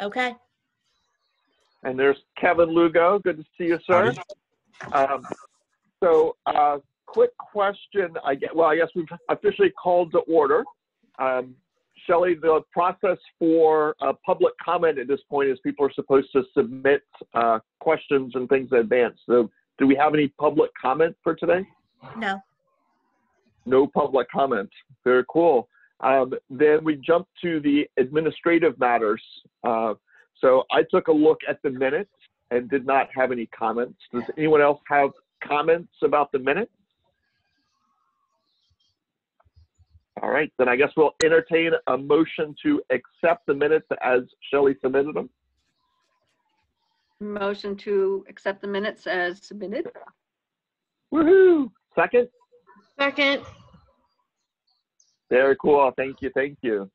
Okay. And there's Kevin Lugo. Good to see you, sir. Quick question. I guess we've officially called to order. Shelley, the process for public comment at this point is people are supposed to submit questions and things in advance. So do we have any public comment for today? No. No public comment. Very cool. Then we jump to the administrative matters. So I took a look at the minutes and did not have any comments. Does anyone else have comments about the minutes? All right, then I guess we'll entertain a motion to accept the minutes as Shelley submitted them. Motion to accept the minutes as submitted. Woohoo! Second? Second. Very cool. Thank you. Thank you.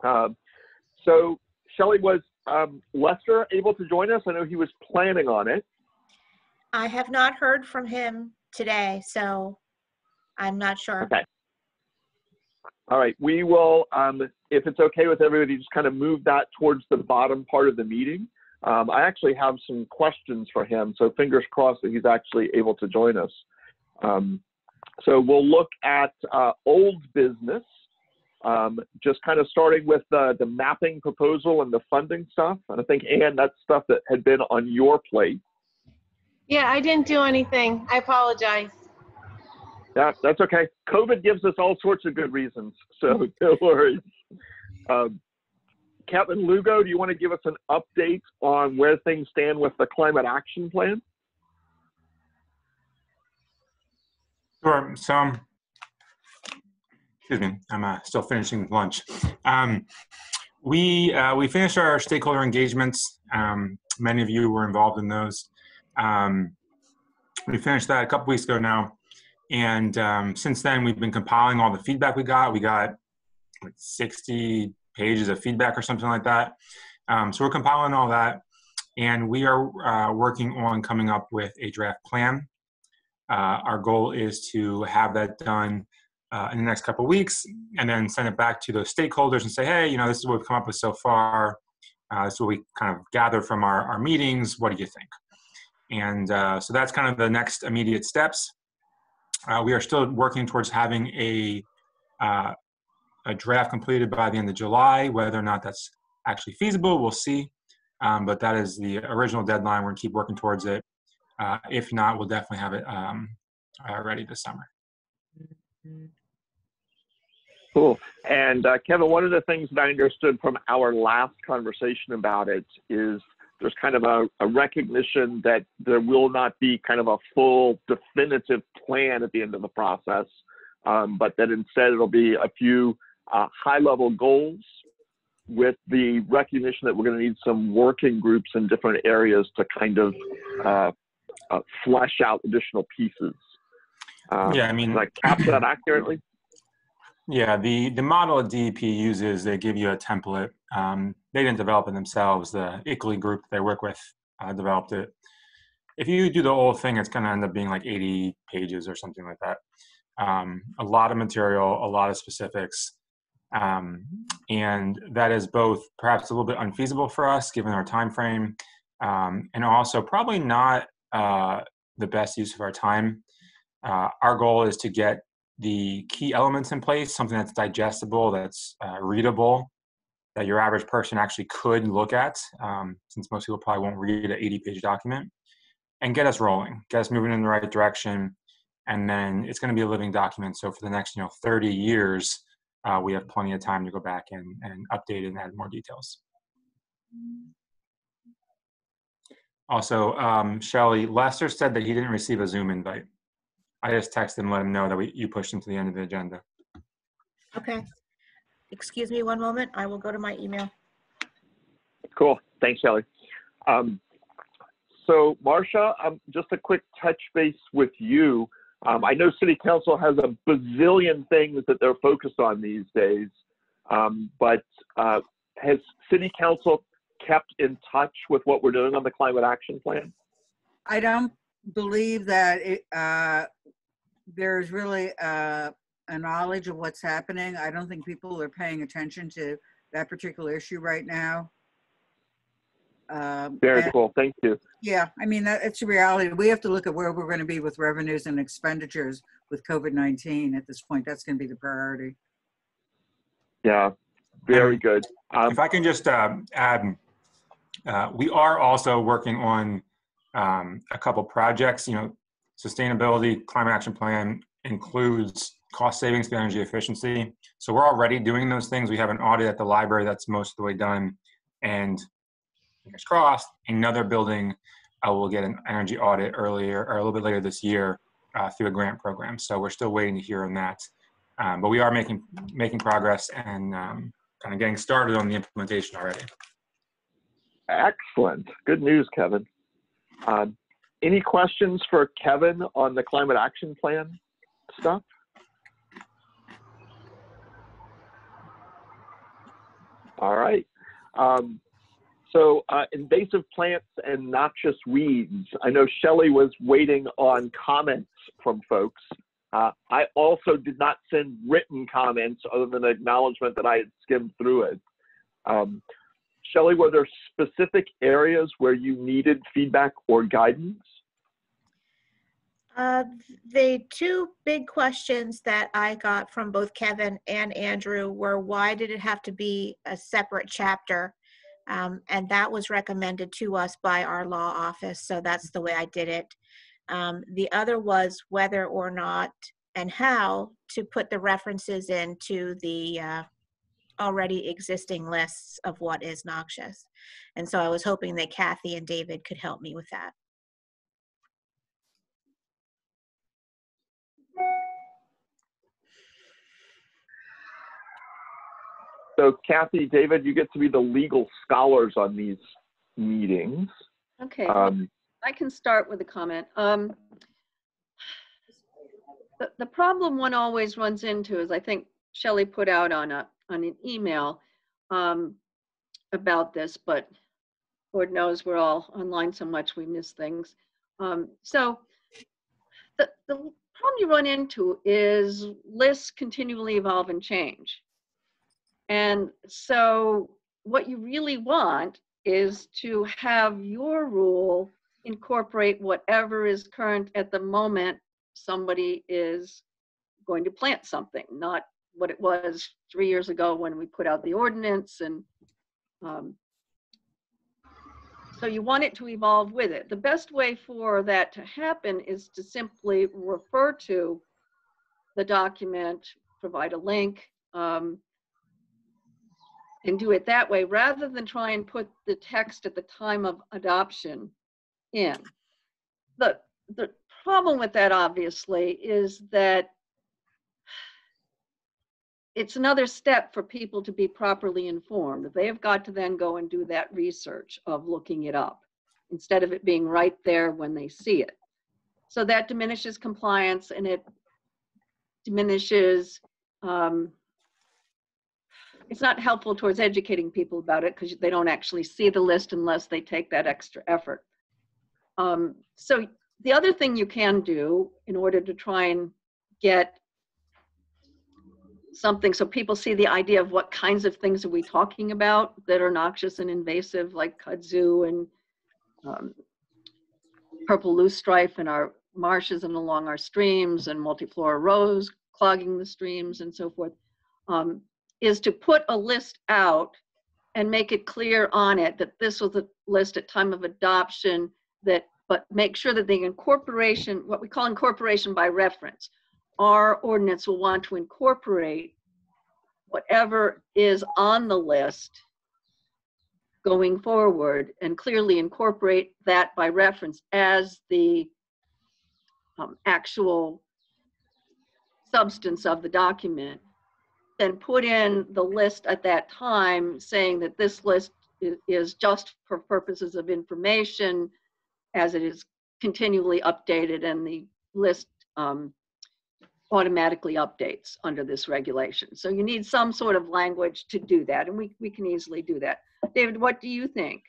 So Shelley, was Lester able to join us? I know he was planning on it. I have not heard from him today, so I'm not sure. Okay. All right. We will, if it's okay with everybody, just kind of move that towards the bottom part of the meeting. I actually have some questions for him, so fingers crossed that he's actually able to join us. So we'll look at old business, just kind of starting with the mapping proposal and the funding stuff. And I think, Ann, that's stuff that had been on your plate. Yeah, I didn't do anything. I apologize. Yeah, that's okay. COVID gives us all sorts of good reasons, so no worries. Kevin Lugo, do you want to give us an update on where things stand with the climate action plan? Sure. So, excuse me, I'm still finishing lunch. We finished our stakeholder engagements. Many of you were involved in those. We finished that a couple weeks ago now. And since then, we've been compiling all the feedback we got. We got like 60 pages of feedback or something like that. So we're compiling all that. And we are working on coming up with a draft plan. Our goal is to have that done in the next couple of weeks and then send it back to those stakeholders and say, hey, you know, this is what we've come up with so far. This is what we kind of gathered from our meetings. What do you think? And so that's kind of the next immediate steps. We are still working towards having a draft completed by the end of July. Whether or not that's actually feasible, we'll see. But that is the original deadline. We're going to keep working towards it. If not, we'll definitely have it ready this summer. Cool. And Kevin, one of the things that I understood from our last conversation about it is there's kind of a recognition that there will not be kind of a full definitive plan at the end of the process, but that instead it'll be a few high-level goals with the recognition that we're going to need some working groups in different areas to kind of flesh out additional pieces. Yeah, I mean, did I capture that accurately? Yeah, the model that DEP uses, they give you a template. They didn't develop it themselves. The ICLEI group they work with developed it. If you do the whole thing, it's going to end up being like 80 pages or something like that. A lot of material, a lot of specifics. And that is both perhaps a little bit unfeasible for us given our time frame, and also probably not the best use of our time. Our goal is to get the key elements in place, something that's digestible, that's readable, that your average person actually could look at, since most people probably won't read an 80-page document, and get us rolling, get us moving in the right direction. And then it's going to be a living document. So for the next 30 years, we have plenty of time to go back and update and add more details. Also, Shelley, Lester said that he didn't receive a Zoom invite. I just texted him, let him know that you pushed him to the end of the agenda. Okay. Excuse me one moment. I will go to my email. Cool. Thanks, Shelley. So, Marcia, just a quick touch base with you. I know City Council has a bazillion things that they're focused on these days, but has City Council kept in touch with what we're doing on the Climate Action Plan? I don't believe that there's really a knowledge of what's happening. I don't think people are paying attention to that particular issue right now. Very and- cool. Thank you. Yeah, I mean, it's a reality. We have to look at where we're going to be with revenues and expenditures with COVID-19 at this point. That's going to be the priority. Yeah, very good. If I can just add, we are also working on a couple projects. Sustainability climate action plan includes cost savings through energy efficiency. So we're already doing those things. We have an audit at the library that's most of the way done, and fingers crossed, another building will get an energy audit earlier or a little bit later this year through a grant program. So we're still waiting to hear on that. But we are making progress and kind of getting started on the implementation already. Excellent. Good news, Kevin. Any questions for Kevin on the climate action plan stuff? All right. So invasive plants and noxious weeds. I know Shelley was waiting on comments from folks. I also did not send written comments other than acknowledgement that I had skimmed through it. Shelley, were there specific areas where you needed feedback or guidance? The two big questions that I got from both Kevin and Andrew were, why did it have to be a separate chapter? And that was recommended to us by our law office, so that's the way I did it. The other was whether or not and how to put the references into the already existing lists of what is noxious. And so I was hoping that Kathy and David could help me with that. So Kathy, David, you get to be the legal scholars on these meetings. Okay, I can start with a comment. The problem one always runs into is, I think Shelley put out on an email about this, but Lord knows we're all online so much we miss things. So the problem you run into is lists continually evolve and change. And so what you really want is to have your rule incorporate whatever is current at the moment somebody is going to plant something, not what it was 3 years ago when we put out the ordinance. And so you want it to evolve with it. The best way for that to happen is to simply refer to the document, provide a link, and do it that way, rather than try and put the text at the time of adoption in. The problem with that, obviously, is that it's another step for people to be properly informed. They have got to then go and do that research of looking it up, instead of it being right there when they see it. So that diminishes compliance, and it diminishes, it's not helpful towards educating people about it, because they don't actually see the list unless they take that extra effort. So the other thing you can do in order to try and get something so people see the idea of what kinds of things are we talking about that are noxious and invasive, like kudzu and purple loosestrife in our marshes and along our streams, and multiflora rose clogging the streams and so forth, is to put a list out and make it clear on it that this was a list at time of adoption, but make sure that the incorporation, what we call incorporation by reference, our ordinance will want to incorporate whatever is on the list going forward, and clearly incorporate that by reference as the actual substance of the document. Then put in the list at that time saying that this list is just for purposes of information, as it is continually updated, and the list automatically updates under this regulation. So you need some sort of language to do that, and we can easily do that. David, what do you think?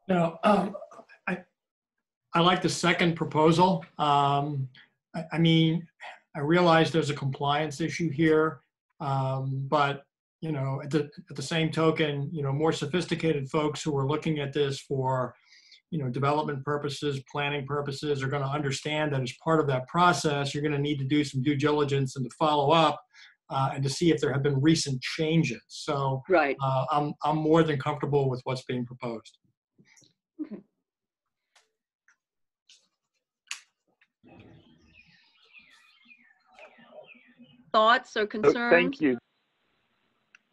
No, I like the second proposal. I mean, I realize there's a compliance issue here, but at the same token, more sophisticated folks who are looking at this for, development purposes, planning purposes, are going to understand that as part of that process, you're going to need to do some due diligence and to follow up and to see if there have been recent changes. So Right. I'm more than comfortable with what's being proposed. Okay. Thoughts or concerns? Thank you.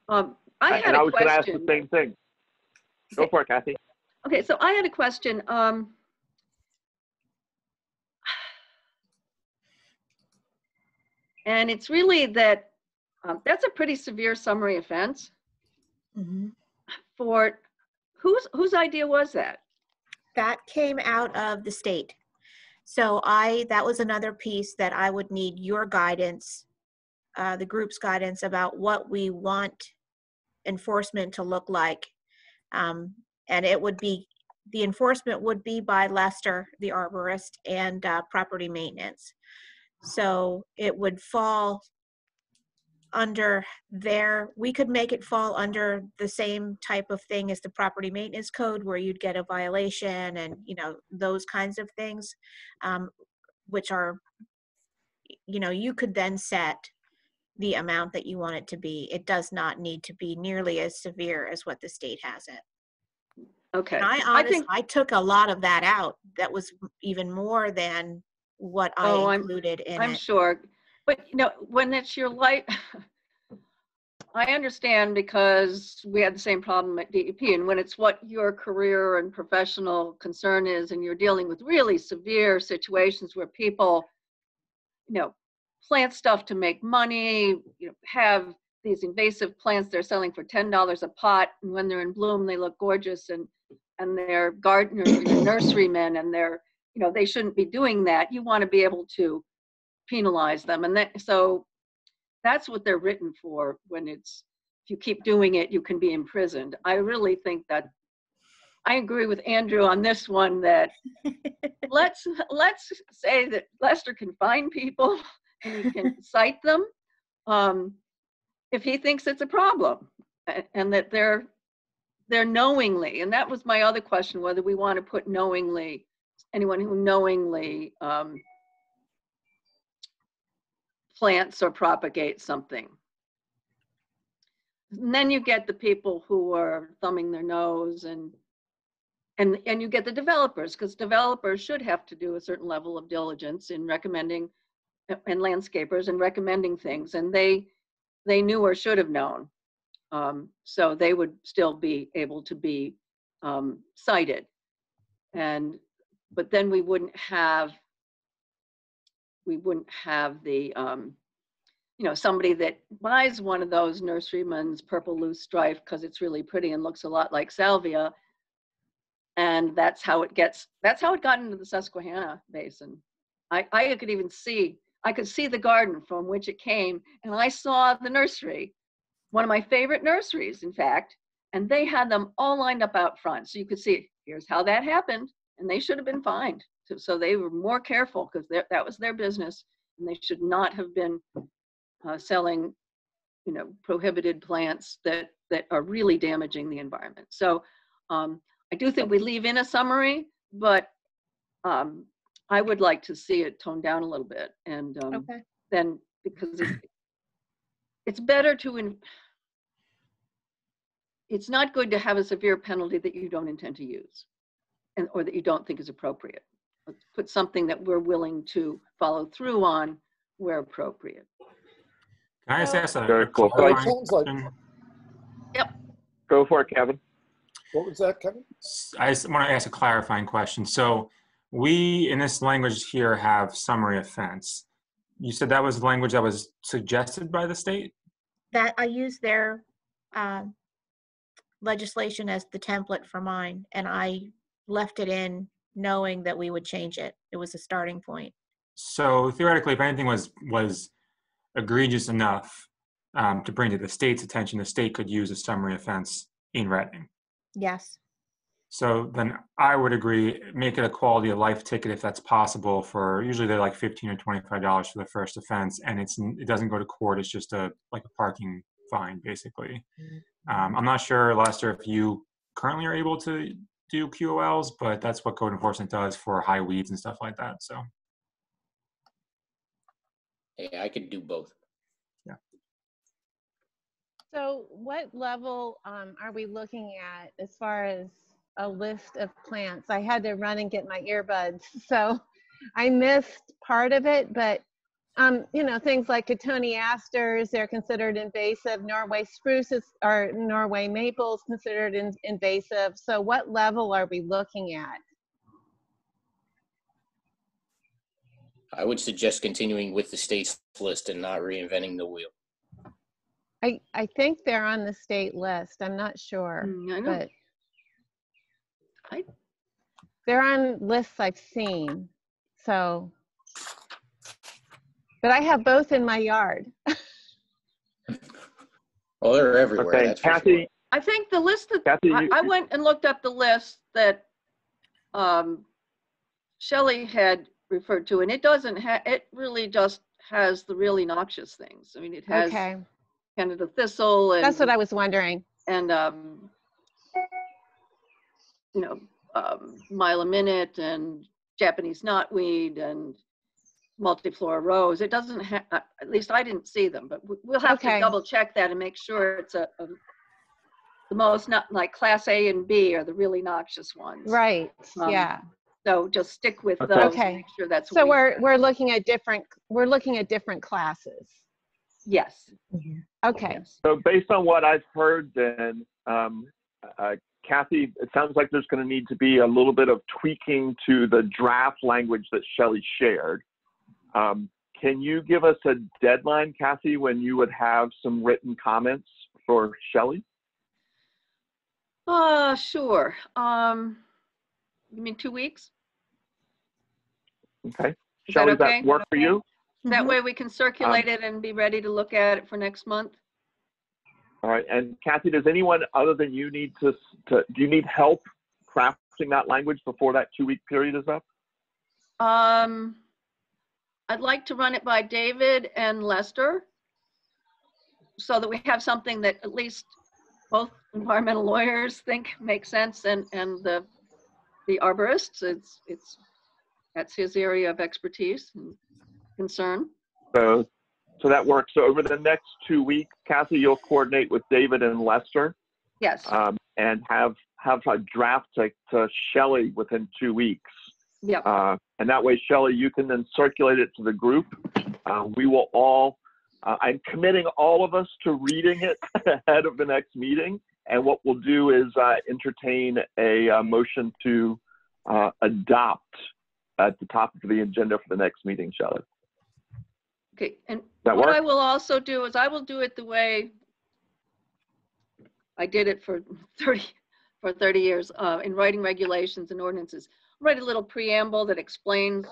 I had I a was going to ask the question. same thing. Go for it, Kathy. Okay, so I had a question. And it's really that that's a pretty severe summary offense. Mhm. For whose idea was that? That came out of the state. So that was another piece that I would need your guidance, the group's guidance about what we want enforcement to look like. And the enforcement would be by Lester, the arborist, and property maintenance. So it would fall under we could make it fall under the same type of thing as the property maintenance code, where you'd get a violation and, those kinds of things, which are, you could then set the amount that you want it to be. It does not need to be nearly as severe as what the state has it. Okay. And I took a lot of that out. That was even more than what I included in it. I'm sure. But, when it's your life, I understand, because we had the same problem at DEP. And when it's what your career and professional concern is, and you're dealing with really severe situations where people, plant stuff to make money, have these invasive plants they're selling for $10 a pot, and when they're in bloom, they look gorgeous, and they're gardeners, and nurserymen, and they shouldn't be doing that. You want to be able to penalize them, and so that's what they're written for. When if you keep doing it, you can be imprisoned. I really think that I agree with Andrew on this one, that let's say that Lester can find people and he can cite them if he thinks it's a problem, and that they're knowingly. And that was my other question, whether we want to put knowingly, anyone who knowingly plants or propagates something. And then you get the people who are thumbing their nose, and you get the developers, because developers should have to do a certain level of diligence in recommending, and landscapers in recommending things, and they knew or should have known. So they would still be able to be cited. But then we wouldn't have the, somebody that buys one of those nurseryman's purple loose strife because it's really pretty and looks a lot like salvia. And that's how it got into the Susquehanna Basin. I could see the garden from which it came, and I saw the nursery, one of my favorite nurseries, in fact, and they had them all lined up out front. So you could see, here's how that happened, and they should have been fined. So they were more careful, because that was their business, and they should not have been selling, prohibited plants that are really damaging the environment. So I do think we leave in a summary, but I would like to see it toned down a little bit, and Okay. then, because it's better it's not good to have a severe penalty that you don't intend to use, or that you don't think is appropriate. Let's put something that we're willing to follow through on where appropriate. Can I just ask a Very cool. clarifying It sounds like- question? Go for it, Kevin. What was that, Kevin? I just want to ask a clarifying question. So we, in this language here, have summary offense. You said that was the language that was suggested by the state? That I used their legislation as the template for mine, and I left it in knowing that we would change it. It was a starting point. So theoretically, if anything was egregious enough to bring to the state's attention, the state could use a summary offense in Reading. Yes. So then I would agree, make it a quality of life ticket if that's possible. For usually they're like $15 or $25 for the first offense, and it doesn't go to court. It's just like a parking fine, basically. I'm not sure, Lester, if you currently are able to do QOLs, but that's what code enforcement does for high weeds and stuff like that. So Yeah, I could do both. So what level are we looking at as far as a list of plants? I had to run and get my earbuds, so I missed part of it, but you know, things like cotoneasters, they're considered invasive. Norway spruces or Norway maples considered invasive. So what level are we looking at? I would suggest continuing with the state's list and not reinventing the wheel. I think they're on the state list. I'm not sure, I know. but I- they're on lists I've seen. So, but I have both in my yard. Well, they're everywhere. Okay, That's for Kathy, sure. I think the list that, Kathy, I went and looked up the list that Shelley had referred to, and it doesn't have, it really just has the really noxious things. I mean, it has Okay, Canada thistle and, that's what I was wondering. and you know, Milominate and Japanese knotweed and multiflora rose. It doesn't have, at least I didn't see them, but we'll have to Okay. double check that and make sure it's the most, not like class A and B are the really noxious ones. Right, Um, yeah. So just stick with Okay. those. Okay. And make sure that's. So what we're looking at different classes. Yes. Okay, Yes. so based on what I've heard then, Kathy, it sounds like there's going to need to be a little bit of tweaking to the draft language that Shelley shared. Can you give us a deadline, Kathy, when you would have some written comments for Shelley? Sure. You mean 2 weeks? Okay. Is Shelley, that does okay? that work for you? That way we can circulate it and be ready to look at it for next month. All right. And Kathy, does anyone other than you need do you need help crafting that language before that 2-week period is up? I'd like to run it by David and Lester so that we have something that at least both environmental lawyers think makes sense and the arborists, that's his area of expertise and concern. So that works. So over the next 2 weeks, Kathy, you'll coordinate with David and Lester Yes. and have a draft to Shelley within 2 weeks. Yep. And that way, Shelley, you can then circulate it to the group. We will all, I'm committing all of us to reading it ahead of the next meeting. And what we'll do is entertain a motion to adopt at the top of the agenda for the next meeting, Shelley. Okay. And That what work? I will also do is I will do it the way I did it for 30 years in writing regulations and ordinances. Write a little preamble that explains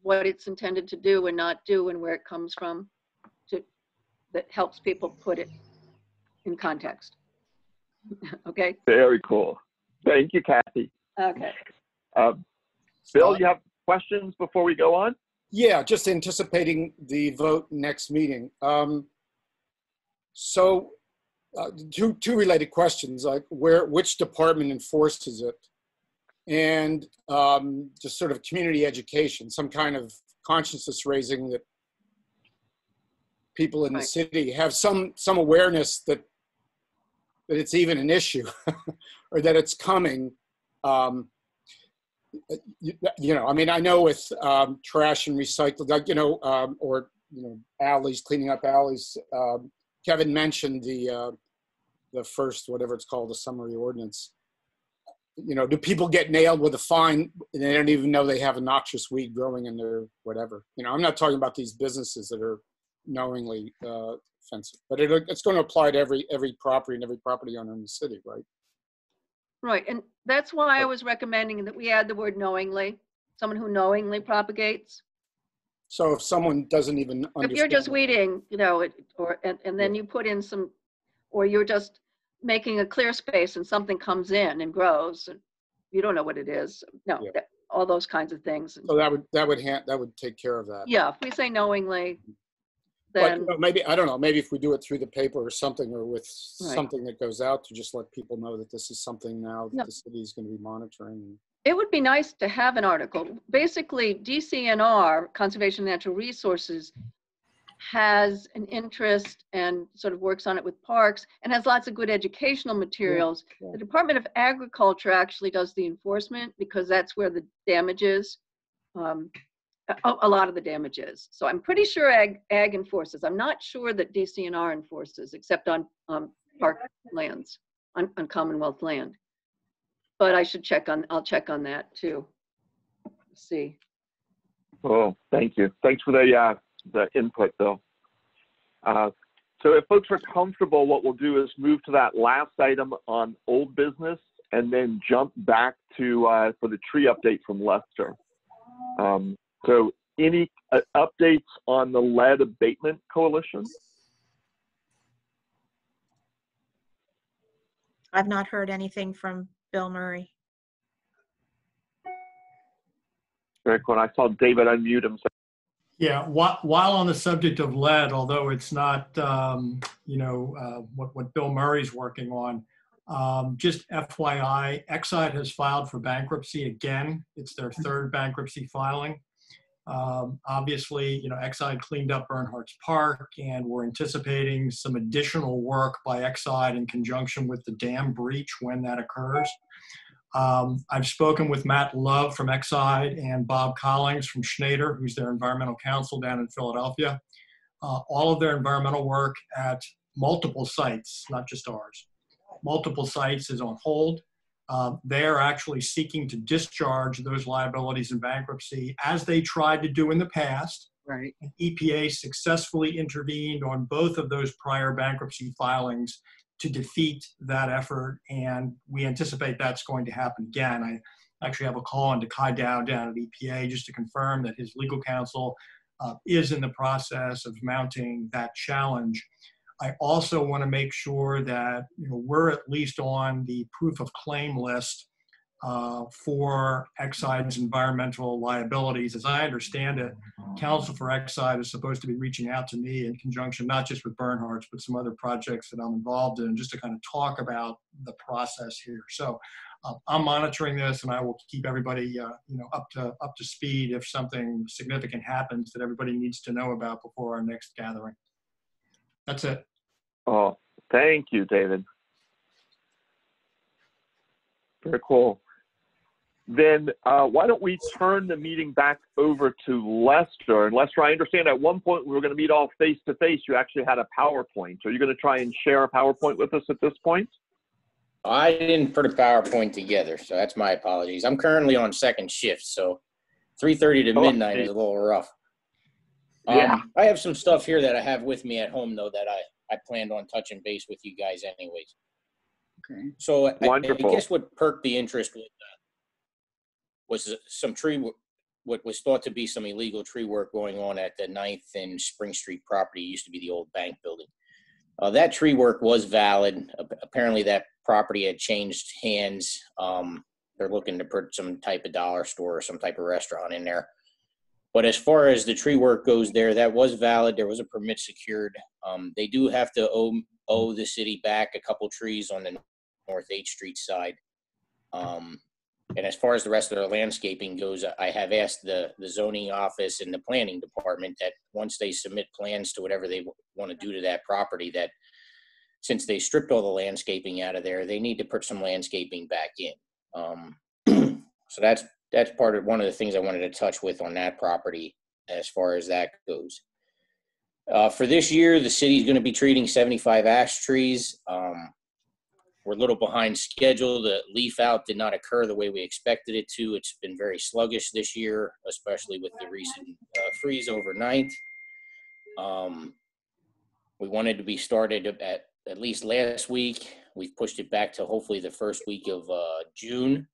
what it's intended to do and not do and where it comes from, that helps people put it in context. Okay. Very cool. Thank you, Kathy. Okay. Bill, you have questions before we go on? Yeah, just anticipating the vote next meeting. So two related questions, like which department enforces it? And just sort of community education, some kind of consciousness raising that people in the city have some awareness that it's even an issue or that it's coming. You know, I mean, I know with trash and recycling, like, you know, or, you know, alleys, cleaning up alleys. Kevin mentioned the first, whatever it's called, the summary ordinance. You know, do people get nailed with a fine and they don't even know they have a noxious weed growing in their whatever? You know, I'm not talking about these businesses that are knowingly offensive, but it's going to apply to every property and every property owner in the city, right? Right. And that's why I was recommending that we add the word knowingly, someone who knowingly propagates. So if someone doesn't even understand. If you're just weeding, you know, and then you put in some, or you're just making a clear space and something comes in and grows, and you don't know what it is. No, Yeah. all those kinds of things. So that would take care of that. Yeah, if we say knowingly, But then, maybe, I don't know, maybe if we do it through the paper or something, or with Right. something that goes out to just let people know that this is something now that No. the city is going to be monitoring. it would be nice to have an article. Basically, DCNR, Conservation of Natural Resources, has an interest and sort of works on it with parks and has lots of good educational materials. yeah. The Department of Agriculture actually does the enforcement because that's where the damage is. A lot of the damage is. So I'm pretty sure ag enforces. I'm not sure that DCNR enforces, except on park lands, on Commonwealth land. But I'll check on that too. See. Oh, thank you. Thanks for the input, Bill. So if folks are comfortable, what we'll do is move to that last item on old business and then jump back to for the tree update from Lester. So any updates on the Lead Abatement Coalition? I've not heard anything from Bill Murray. Very cool. I saw David unmute himself. Yeah, while on the subject of lead, although it's not, what Bill Murray's working on, just FYI, Exide has filed for bankruptcy again. It's their third bankruptcy filing. Obviously, Exide cleaned up Bernhardt's Park, and we're anticipating some additional work by Exide in conjunction with the dam breach when that occurs. I've spoken with Matt Love from Exide and Bob Collings from Schneider, who's their environmental counsel down in Philadelphia. All of their environmental work at multiple sites, not just ours, multiple sites is on hold. They are actually seeking to discharge those liabilities in bankruptcy as they tried to do in the past. Right. And EPA successfully intervened on both of those prior bankruptcy filings to defeat that effort, and we anticipate that's going to happen again. I actually have a call into Kai Dow down at EPA just to confirm that his legal counsel is in the process of mounting that challenge. I also want to make sure that we're at least on the proof of claim list for Exide's environmental liabilities. As I understand it, counsel for Exide is supposed to be reaching out to me in conjunction, not just with Bernhardt's, but some other projects that I'm involved in, just to kind of talk about the process here. So I'm monitoring this, and I will keep everybody up to speed if something significant happens that everybody needs to know about before our next gathering. That's it. Oh, thank you, David. Very cool. Then why don't we turn the meeting back over to Lester? And Lester, I understand at one point we were going to meet all face-to-face. You actually had a PowerPoint. Are you going to try and share a PowerPoint with us at this point? I didn't put a PowerPoint together, so that's my apologies. I'm currently on second shift, so 3:30 to midnight is a little rough. Yeah. I have some stuff here that I have with me at home, though, that I planned on touching base with you guys anyways. Okay. So I guess what perked the interest was some what was thought to be some illegal tree work going on at the 9th and Spring Street property. It used to be the old bank building. That tree work was valid. Apparently that property had changed hands. They're looking to put some type of dollar store or some type of restaurant in there. But as far as the tree work goes there, that was valid. There was a permit secured. They do have to owe the city back a couple trees on the North 8th Street side. And as far as the rest of their landscaping goes, I have asked the zoning office and the planning department that once they submit plans to whatever they want to do to that property, that since they stripped all the landscaping out of there, they need to put some landscaping back in. So that's part of one of the things I wanted to touch with on that property as far as that goes. For this year, the city's going to be treating 75 ash trees. We're a little behind schedule. The leaf out did not occur the way we expected it to. It's been very sluggish this year, especially with the recent freeze overnight. We wanted to be started at least last week. We've pushed it back to hopefully the first week of June,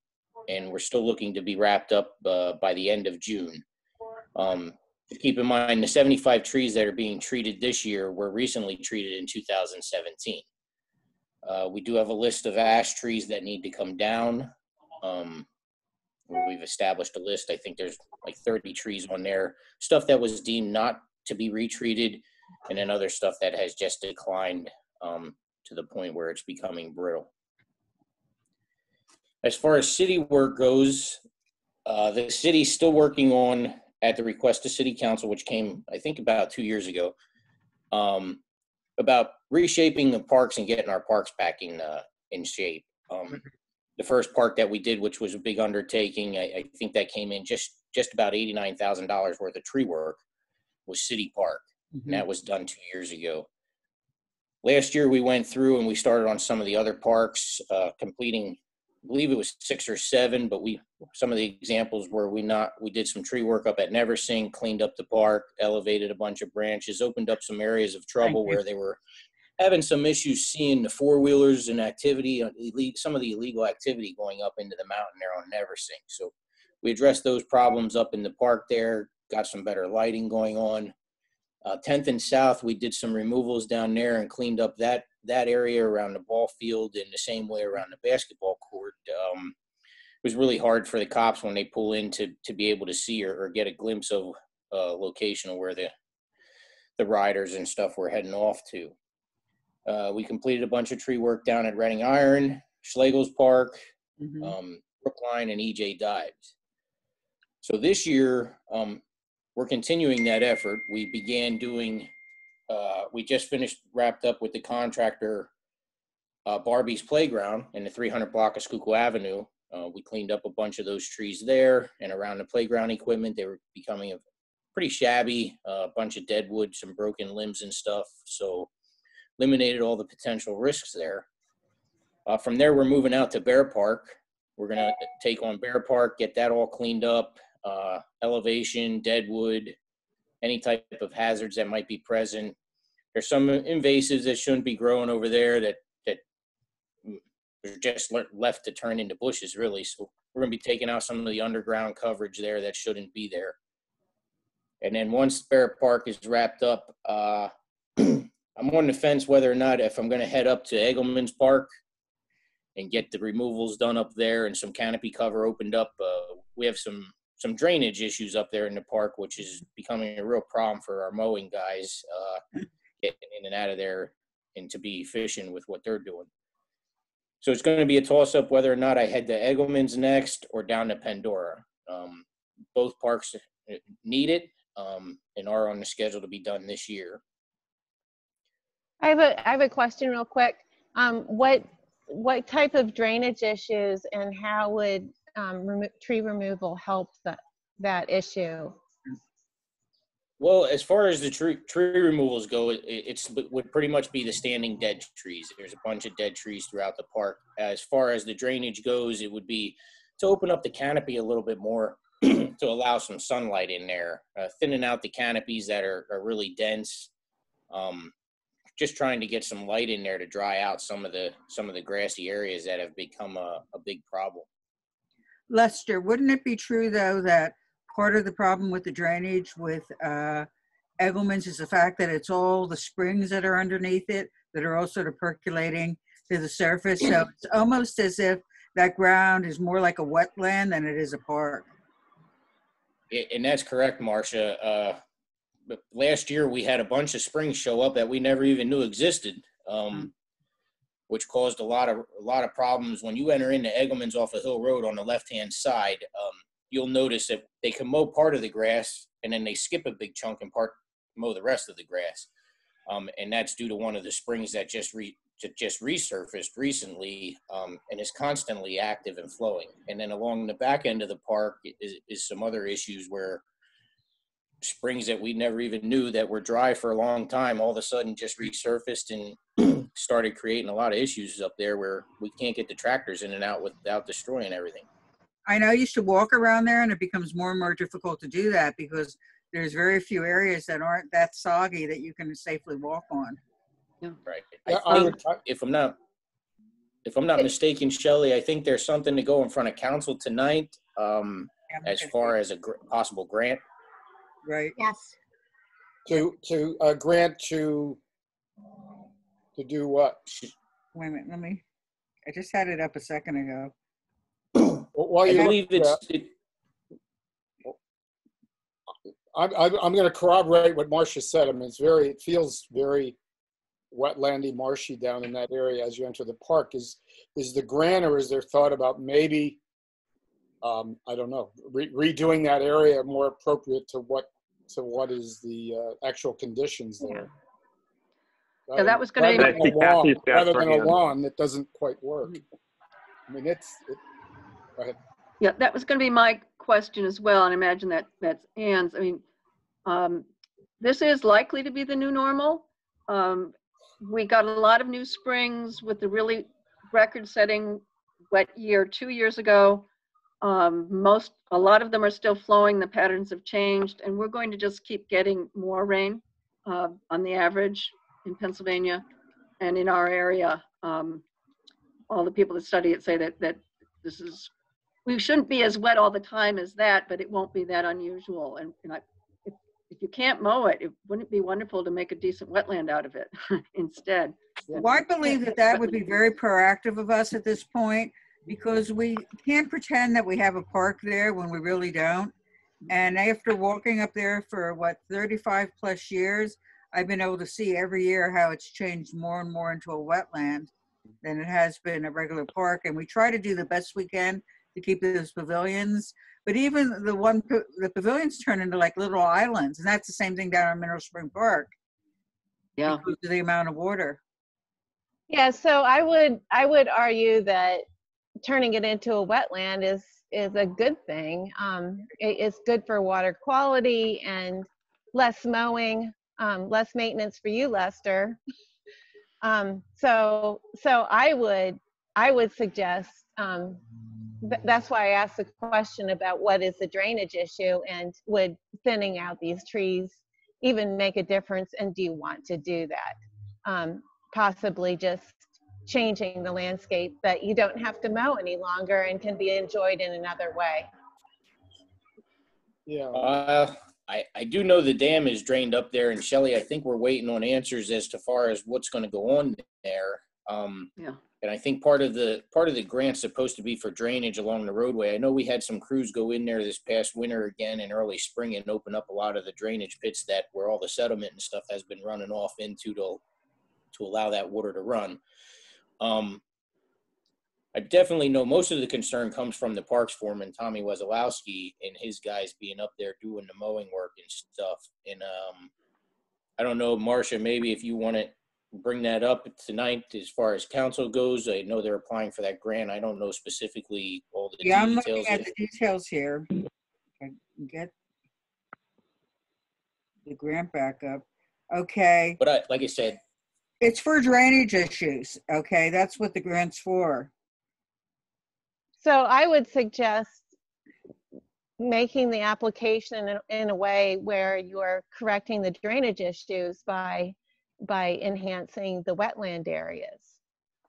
and we're still looking to be wrapped up by the end of June. Keep in mind, the 75 trees that are being treated this year were recently treated in 2017. We do have a list of ash trees that need to come down. We've established a list. I think there's like 30 trees on there. Stuff that was deemed not to be retreated and then other stuff that has just declined to the point where it's becoming brittle. As far as city work goes, the city's still working on, at the request of City Council, which came, I think, about 2 years ago, about reshaping the parks and getting our parks back in shape. The first park that we did, which was a big undertaking, I think that came in just about $89,000 worth of tree work, was City Park, and that was done 2 years ago. Last year, we went through and we started on some of the other parks, completing, I believe it was 6 or 7, but some of the examples were we did some tree work up at Neversink, cleaned up the park, elevated a bunch of branches, opened up some areas of trouble where they were having some issues seeing the four-wheelers and activity, some of the illegal activity going up into the mountain there on Neversink. So we addressed those problems up in the park there, got some better lighting going on. 10th and South, we did some removals down there and cleaned up that area around the ball field in the same way around the basketball court. It was really hard for the cops when they pull in to be able to see or get a glimpse of location of where the riders and stuff were heading off to. We completed a bunch of tree work down at Reading Iron, Schlegel's Park, Brookline, and EJ Dives. So this year, we're continuing that effort. We began doing, we just wrapped up with the contractor Barbie's Playground in the 300 block of Schuylkill Avenue. We cleaned up a bunch of those trees there and around the playground equipment. They were becoming pretty shabby, a bunch of dead wood, some broken limbs and stuff. So eliminated all the potential risks there. From there, we're moving out to Bear Park. We're going to take on Bear Park, get that all cleaned up, elevation, dead wood, any type of hazards that might be present. There's some invasives that shouldn't be growing over there that are just left to turn into bushes, really. So we're going to be taking out some of the underground coverage there that shouldn't be there. And then once Bear Park is wrapped up, I'm on the fence whether or not if I'm going to head up to Eggleman's Park and get the removals done up there and some canopy cover opened up. We have some drainage issues up there in the park, which is becoming a real problem for our mowing guys getting in and out of there and to be efficient with what they're doing. So it's going to be a toss-up whether or not I head to Eggleman's next or down to Pandora. Both parks need it and are on the schedule to be done this year. I have a question real quick. What type of drainage issues and how would tree removal help that issue? Well, as far as the tree removals go, it would pretty much be the standing dead trees. There's a bunch of dead trees throughout the park. As far as the drainage goes, it would be to open up the canopy a little bit more to allow some sunlight in there, thinning out the canopies that are really dense. Just trying to get some light in there to dry out some of the grassy areas that have become a big problem. Lester, wouldn't it be true though that part of the problem with the drainage with Eggleman's is the fact that it's all the springs that are underneath it that are all sort of percolating to the surface? So it's almost as if that ground is more like a wetland than it is a park. And that's correct, Marcia. But last year we had a bunch of springs show up that we never even knew existed, which caused a lot of problems. When you enter into Eggleman's off of Hill Road on the left-hand side, you'll notice that they can mow part of the grass and then they skip a big chunk and mow the rest of the grass. And that's due to one of the springs that just resurfaced recently and is constantly active and flowing. And then along the back end of the park is some other issues where springs that we never even knew that were dry for a long time all of a sudden just resurfaced and started creating a lot of issues up there where we can't get the tractors in and out without destroying everything. I know you used to walk around there and it becomes more and more difficult to do that because there's very few areas that aren't that soggy that you can safely walk on. Yeah. Right. Yeah, If I'm not mistaken, Shelley, I think there's something to go in front of council tonight as far as a possible grant. Right. Yes. to grant to do what? Wait a minute, I just had it up a second ago. While I you believe I'm going to corroborate what Marcia said. I mean, it feels very wetlandy, marshy down in that area as you enter the park. Is the grant, or is there thought about maybe, I don't know, redoing that area more appropriate to what is the actual conditions there? Yeah, that was going to be rather than a lawn that doesn't quite work. I mean, go ahead. Yeah, that was going to be my question as well, and I imagine that's Ann's. I mean, this is likely to be the new normal. We got a lot of new springs with the really record-setting wet year 2 years ago. A lot of them are still flowing. The patterns have changed, and we're going to just keep getting more rain on the average in Pennsylvania and in our area. All the people that study it say that we shouldn't be as wet all the time as that, but it won't be that unusual. And if you can't mow it, wouldn't it be wonderful to make a decent wetland out of it instead? Well, I believe that would be very proactive of us at this point, because we can't pretend that we have a park there when we really don't. And after walking up there for 35 plus years, I've been able to see every year how it's changed more and more into a wetland than it has been a regular park. And we try to do the best we can to keep those pavilions. But even the pavilions turn into like little islands. And that's the same thing down in Mineral Spring Park. Yeah. Because of the amount of water. Yeah, so I would argue that turning it into a wetland is a good thing. It's good for water quality and less mowing, less maintenance for you, Lester. So I would suggest, that's why I asked the question about what is the drainage issue, and would thinning out these trees even make a difference, and do you want to do that? Possibly just changing the landscape that you don't have to mow any longer and can be enjoyed in another way. Yeah. I do know the dam is drained up there, and Shelley, I think we're waiting on answers as to far as what's going to go on there. Yeah. And I think part of the grant's supposed to be for drainage along the roadway. I know we had some crews go in there this past winter again in early spring and open up a lot of the drainage pits where all the sediment and stuff has been running off into to allow that water to run. I definitely know most of the concern comes from the parks foreman, Tommy Wesolowski, and his guys being up there doing the mowing work and stuff. And I don't know, Marcia, maybe if you want to bring that up tonight as far as council goes. I know they're applying for that grant. I don't know specifically all the details. I'm looking at the details here. I can get the grant back up. Okay. But like I said, it's for drainage issues. Okay, that's what the grant's for. So I would suggest making the application in a way where you're correcting the drainage issues by enhancing the wetland areas.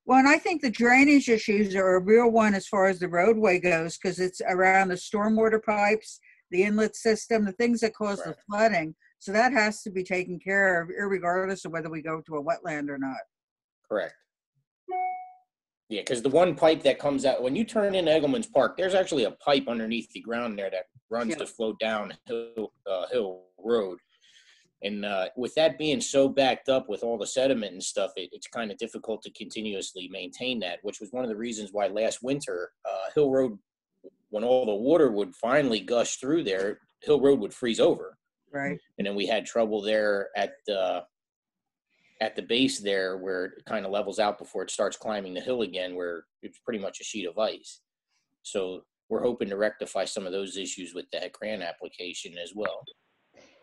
Well, and I think the drainage issues are a real one as far as the roadway goes, because it's around the stormwater pipes, the inlet system, the things that cause the flooding. So that has to be taken care of, irregardless of whether we go to a wetland or not. Correct. Yeah, because the one pipe that comes out, when you turn into Eggleman's Park, there's actually a pipe underneath the ground there that runs to flow down Hill Road. And with that being so backed up with all the sediment and stuff, it's kind of difficult to continuously maintain that, which was one of the reasons why last winter, Hill Road, when all the water would finally gush through there, Hill Road would freeze over. Right. And then we had trouble there at the base there where it kind of levels out before it starts climbing the hill again, where it's pretty much a sheet of ice. So we're hoping to rectify some of those issues with that grant application as well.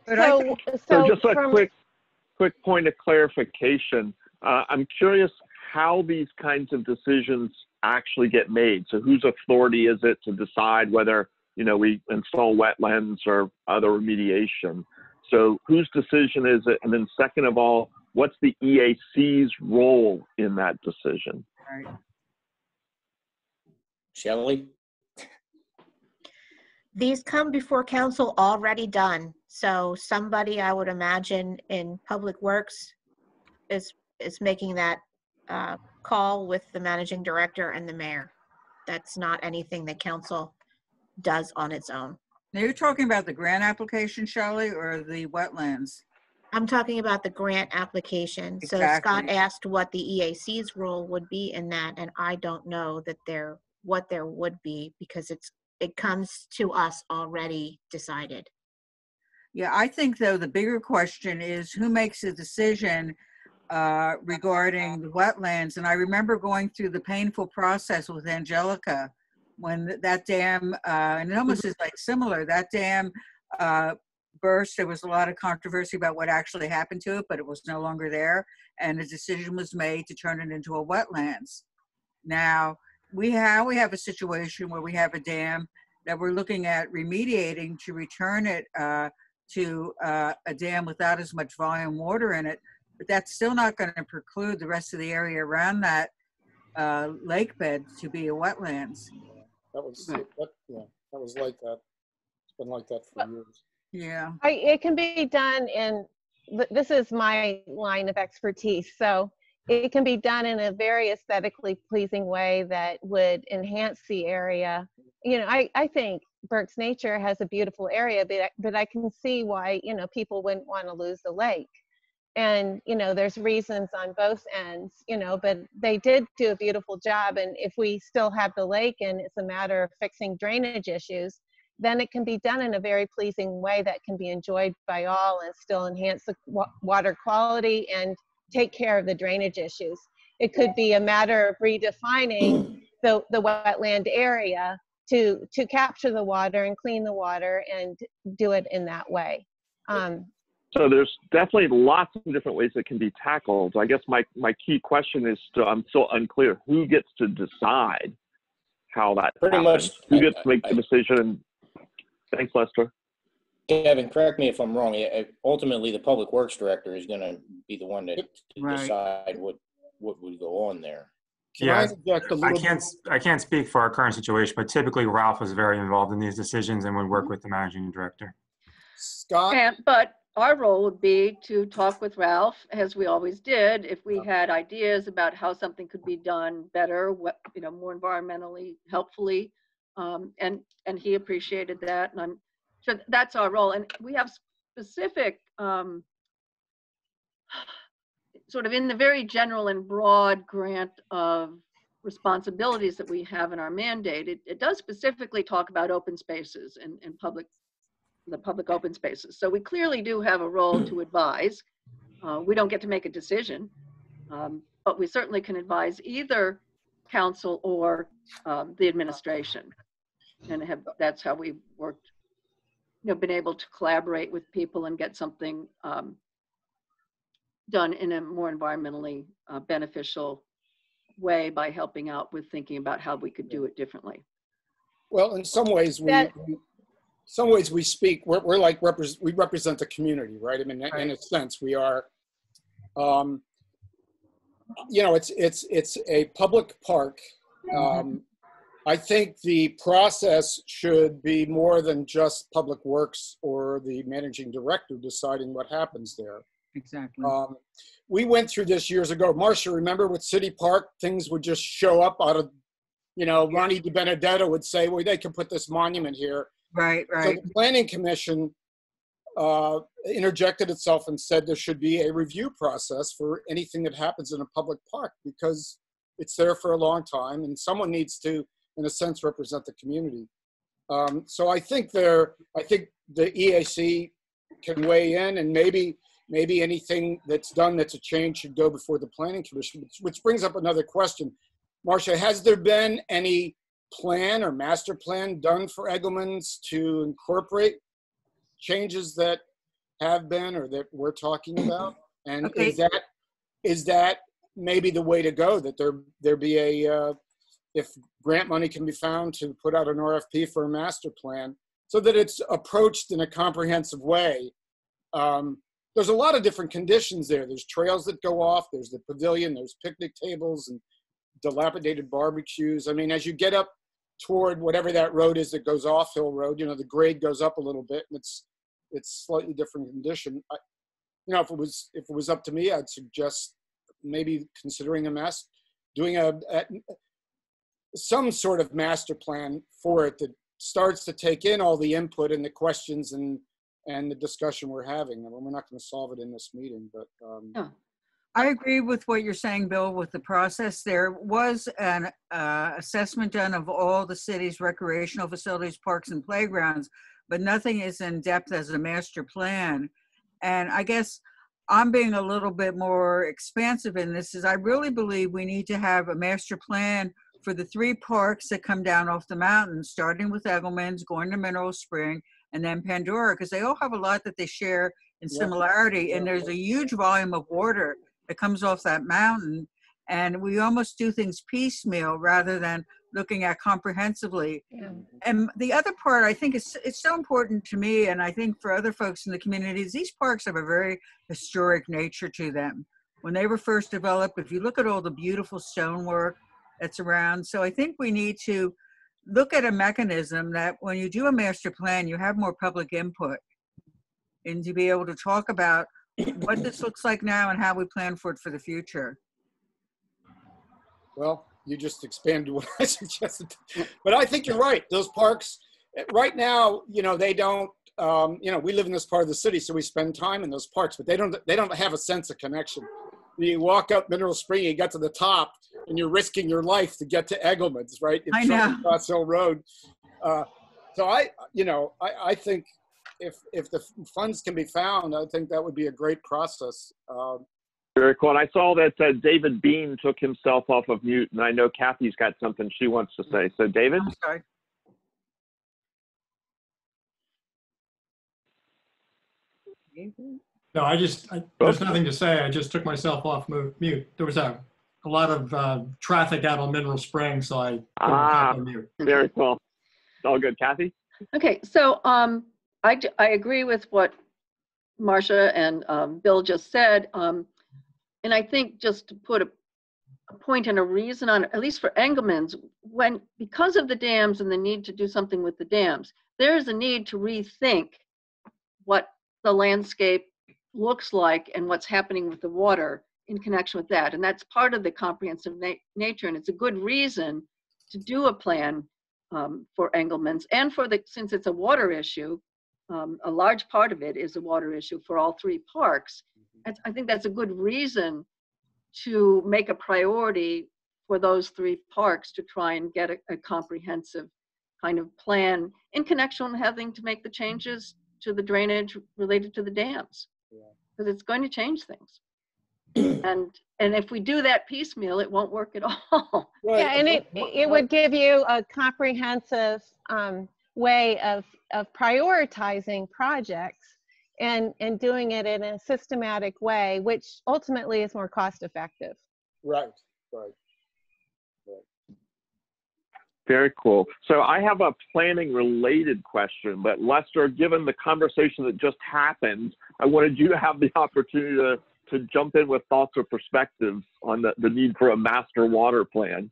So just a quick point of clarification. I'm curious how these kinds of decisions actually get made. So whose authority is it to decide whether, we install wetlands or other remediation? So whose decision is it? And then second of all, what's the EAC's role in that decision? Right. Shelley? These come before council already done. So somebody, I would imagine, in Public Works is making that call with the managing director and the mayor. That's not anything that council does on its own. Now you're talking about the grant application, Shelley, or the wetlands? I'm talking about the grant application. So Exactly. Scott asked what the EAC's role would be in that, and I don't know that what there would be, because it comes to us already decided. Yeah, I think though the bigger question is who makes a decision regarding the wetlands. And I remember going through the painful process with Angelica when that dam, and it almost is like similar, that dam burst. There was a lot of controversy about what actually happened to it, but it was no longer there. And a decision was made to turn it into a wetlands. Now, we have a situation where we have a dam that we're looking at remediating to return it to a dam without as much volume water in it, but that's still not going to preclude the rest of the area around that lake bed to be a wetlands. That was, yeah, that was like that. It's been like that for years. Yeah. It can be done in, this is my line of expertise, so it can be done in a very aesthetically pleasing way that would enhance the area. You know, I think Berks Nature has a beautiful area, but I can see why, you know, people wouldn't want to lose the lake. And, you know, there's reasons on both ends, you know, but they did do a beautiful job. And if we still have the lake and it's a matter of fixing drainage issues, then it can be done in a very pleasing way that can be enjoyed by all and still enhance the water quality and take care of the drainage issues. It could be a matter of redefining the wetland area to capture the water and clean the water and do it in that way. So there's definitely lots of different ways that can be tackled. I guess my key question is I'm still unclear. Who gets to decide how that Pretty happens? much, Who gets to make the decision? Thanks, Lester. Kevin, correct me if I'm wrong. Ultimately, the public works director is going to be the one to Right. decide what would go on there. Can Yeah, I interject a little bit? I can't speak for our current situation, but typically Ralph is very involved in these decisions and would work with the managing director. Scott? But our role would be to talk with Ralph, as we always did, if we had ideas about how something could be done better, you know, more environmentally helpfully, and he appreciated that, and I'm sure that's our role. And we have specific, sort of in the very general and broad grant of responsibilities that we have in our mandate, it does specifically talk about open spaces and the public open spaces. So we clearly do have a role to advise. We don't get to make a decision, but we certainly can advise either council or the administration. And that's how we've worked, you know, been able to collaborate with people and get something done in a more environmentally beneficial way by helping out with thinking about how we could do it differently. Well, in some ways, we speak, we're like, we represent the community, right? I mean, in a sense, we are, you know, it's a public park. I think the process should be more than just Public Works or the managing director deciding what happens there. Exactly. We went through this years ago. Marcia, remember with City Park, things would just show up out of, you know, Ronnie DiBenedetto would say, well, they can put this monument here. Right, So right. the Planning Commission interjected itself and said there should be a review process for anything that happens in a public park because it's there for a long time and someone needs to, in a sense, represent the community. So I think the EAC can weigh in, and maybe anything that's done that's a change should go before the Planning Commission, which brings up another question. Marcia, has there been any plan or master plan done for Eggleman's to incorporate changes that have been or that we're talking about? And Okay. is that maybe the way to go, that there be a if grant money can be found to put out an RFP for a master plan so that it's approached in a comprehensive way? There's a lot of different conditions there. There's trails that go off, there's the pavilion, there's picnic tables and dilapidated barbecues. I mean, as you get up toward whatever that road is that goes off Hill Road, you know, the grade goes up a little bit and it's slightly different condition. You know, if it was up to me, I'd suggest maybe considering doing some sort of master plan for it starts to take in all the input and the questions and the discussion we're having. I mean, we're not going to solve it in this meeting, but Yeah. I agree with what you're saying, Bill, with the process. There was an assessment done of all the city's recreational facilities, parks, and playgrounds, but nothing is in depth as a master plan. And I guess I'm being a little bit more expansive in this, is I really believe we need to have a master plan for the 3 parks that come down off the mountain, starting with Eggleman's, going to Mineral Spring, and then Pandora, because they all have a lot that they share in similarity. And there's a huge volume of water that comes off that mountain. And we almost do things piecemeal rather than looking at comprehensively. Yeah. And the other part, I think it's so important to me, and I think for other folks in the communities, these parks have a very historic nature to them. When they were first developed, if you look at all the beautiful stonework that's around, so I think we need to look at a mechanism that when you do a master plan, you have more public input, and to be able to talk about what this looks like now and how we plan for it for the future. well, you just expanded what I suggested. But I think you're right. Those parks, right now, they don't, we live in this part of the city, so we spend time in those parks, but they don't have a sense of connection. You walk up Mineral Spring, you get to the top, and you're risking your life to get to Eggleman's, right? I know. Cross Hill Road. So I think if the funds can be found, I think that would be a great process. Very cool. And I saw that David Bean took himself off of mute, and I know Kathy's got something she wants to say. So, David? I'm sorry. No, there's nothing to say. I just took myself off mute. There was a lot of traffic out on Mineral Spring, so I put myself on mute. Very cool. It's all good. Kathy? Okay, so I agree with what Marcia and Bill just said. And I think just to put a point and a reason on it, at least for Engelman's, because of the dams and the need to do something with the dams, there is a need to rethink what the landscape looks like and what's happening with the water in connection with that. And that's part of the comprehensive nature. And it's a good reason to do a plan for Engelman's, and since it's a water issue, a large part of it is a water issue for all 3 parks. I think that's a good reason to make a priority for those 3 parks to try and get a comprehensive kind of plan in connection with having to make the changes to the drainage related to the dams, because it's going to change things. And if we do that piecemeal, it won't work at all. Right. Yeah, and it would give you a comprehensive way of prioritizing projects and doing it in a systematic way, which ultimately is more cost effective. Right. Very cool. So I have a planning related question, but Lester, given the conversation that just happened, I wanted you to have the opportunity to jump in with thoughts or perspectives on the need for a master water plan.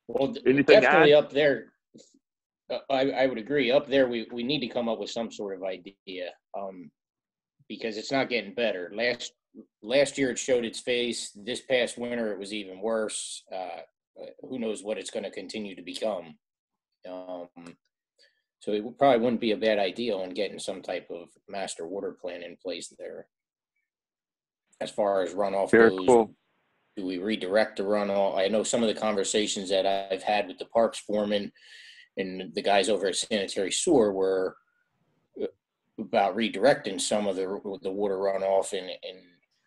Well, Anything definitely to add? up there. I would agree. Up there, we need to come up with some sort of idea, because it's not getting better. Last year it showed its face. This past winter it was even worse. Who knows what it's going to continue to become. So it probably wouldn't be a bad idea on getting some type of master water plan in place there. As far as runoff Very goes, cool. do we redirect the runoff? I know some of the conversations that I've had with the parks foreman and the guys over at Sanitary Sewer were about redirecting some of the water runoff, and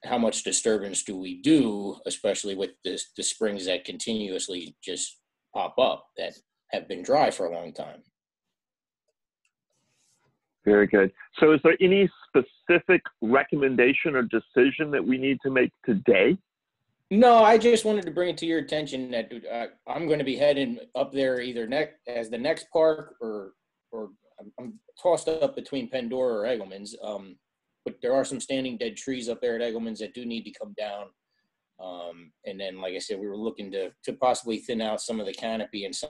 how much disturbance do we do, especially with the springs that continuously just pop up that have been dry for a long time. Very good. So is there any specific recommendation or decision that we need to make today? No, I just wanted to bring it to your attention that I'm going to be heading up there either as the next park or I'm tossed up between Pandora or Eggleman's. But there are some standing dead trees up there at Eggleman's that do need to come down. And then, like I said, we were looking to possibly thin out some of the canopy in some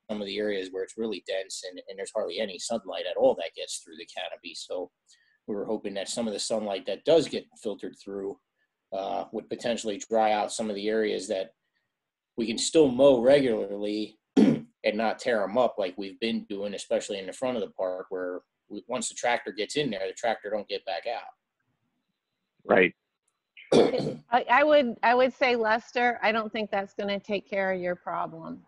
of the areas where it's really dense and there's hardly any sunlight at all that gets through the canopy. So we were hoping that some of the sunlight that does get filtered through would potentially dry out some of the areas that we can still mow regularly and not tear them up like we've been doing, especially in the front of the park where once the tractor gets in there, the tractor don't get back out. Right. I would say, Lester, I don't think that's going to take care of your problem.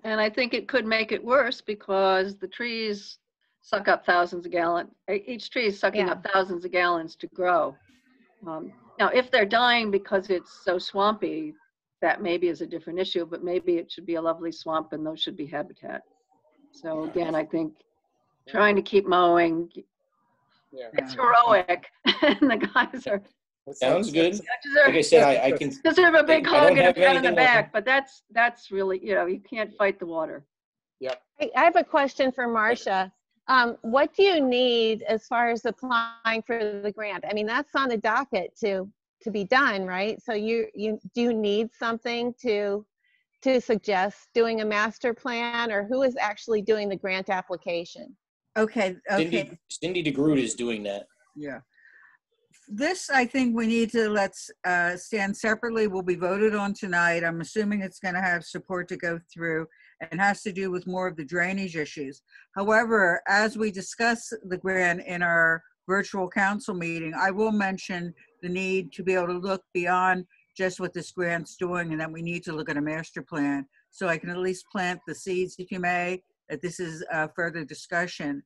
And I think it could make it worse because the trees suck up thousands of gallons. Each tree is sucking up thousands of gallons to grow. Now, if they're dying because it's so swampy, that maybe is a different issue, but maybe it should be a lovely swamp and those should be habitat. So again, I think trying to keep mowing, it's heroic. And the guys are. Sounds good. Like I said, I can deserve a big I hug don't and a have pat on the anything back, but that's really, you can't fight the water. Yep. I have a question for Marcia. What do you need as far as applying for the grant? I mean, that's on the docket to be done, right? So do you need something to suggest doing a master plan, or who is actually doing the grant application? Okay. Cindy DeGroot is doing that. Yeah. This, I think we need to let's stand separately. Will be voted on tonight. I'm assuming it's going to have support to go through and has to do with more of the drainage issues. However, as we discuss the grant in our virtual council meeting, I will mention the need to be able to look beyond just what this grant's doing, and that we need to look at a master plan. So I can at least plant the seeds, if you may, that this is further discussion.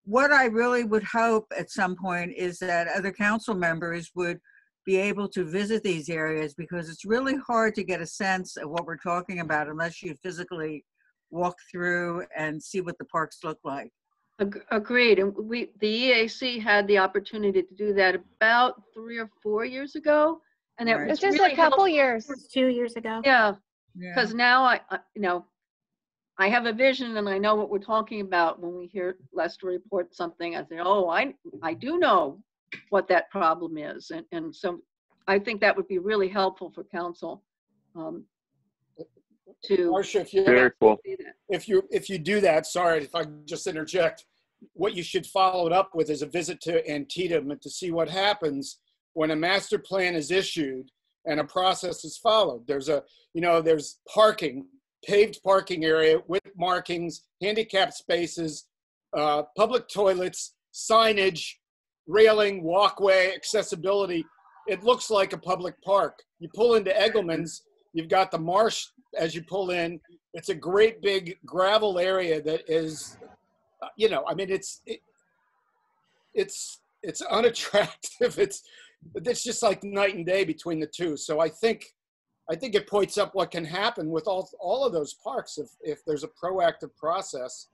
What I really would hope at some point is that other council members would be able to visit these areas, because it's really hard to get a sense of what we're talking about unless you physically walk through and see what the parks look like. Agreed. And the EAC had the opportunity to do that about 3 or 4 years ago. And it was just really a couple years. 2 years ago. Yeah. Because now I have a vision and I know what we're talking about when we hear Lester report something. I say, oh, I do know what that problem is. And so I think that would be really helpful for council to. Marcia, if you do that, sorry if I can just interject, what you should follow it up with is a visit to Antietam to see what happens when a master plan is issued and a process is followed. There's there's parking, paved parking area with markings, handicapped spaces, public toilets, signage, railing, walkway, accessibility. It looks like a public park. You pull into Eggleman's, you've got the marsh as you pull in. It's a great big gravel area that is, I mean, it's unattractive. It's just like night and day between the two. So I think it points up what can happen with all of those parks if there's a proactive process,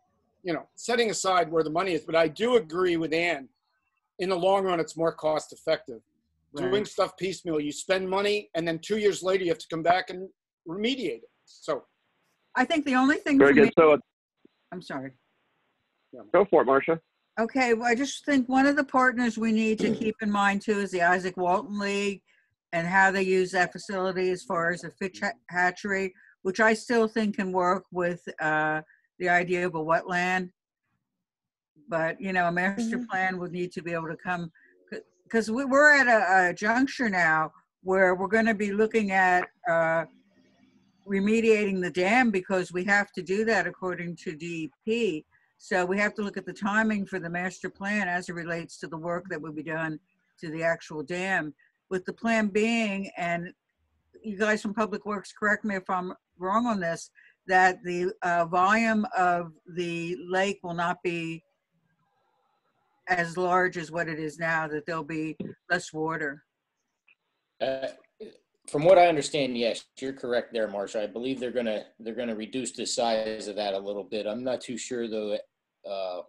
setting aside where the money is. But I do agree with Ann. In the long run, it's more cost effective. Right. Doing stuff piecemeal, you spend money, and then 2 years later, you have to come back and remediate it. So I think the only thing Very for good. me, So I'm sorry. go for it, Marcia. Okay, well, I just think one of the partners we need to keep in mind too is the Isaac Walton League and how they use that facility as far as a fish hatchery, which I still think can work with the idea of a wetland. But, a master plan would need to be able to come, because we're at a juncture now where we're going to be looking at remediating the dam, because we have to do that according to DEP. So we have to look at the timing for the master plan as it relates to the work that will be done to the actual dam. With the plan being, and you guys from Public Works, correct me if I'm wrong on this, that the volume of the lake will not be as large as what it is now, that there'll be less water. From what I understand, yes, you're correct there, Marcia. I believe they're gonna reduce the size of that a little bit. I'm not too sure though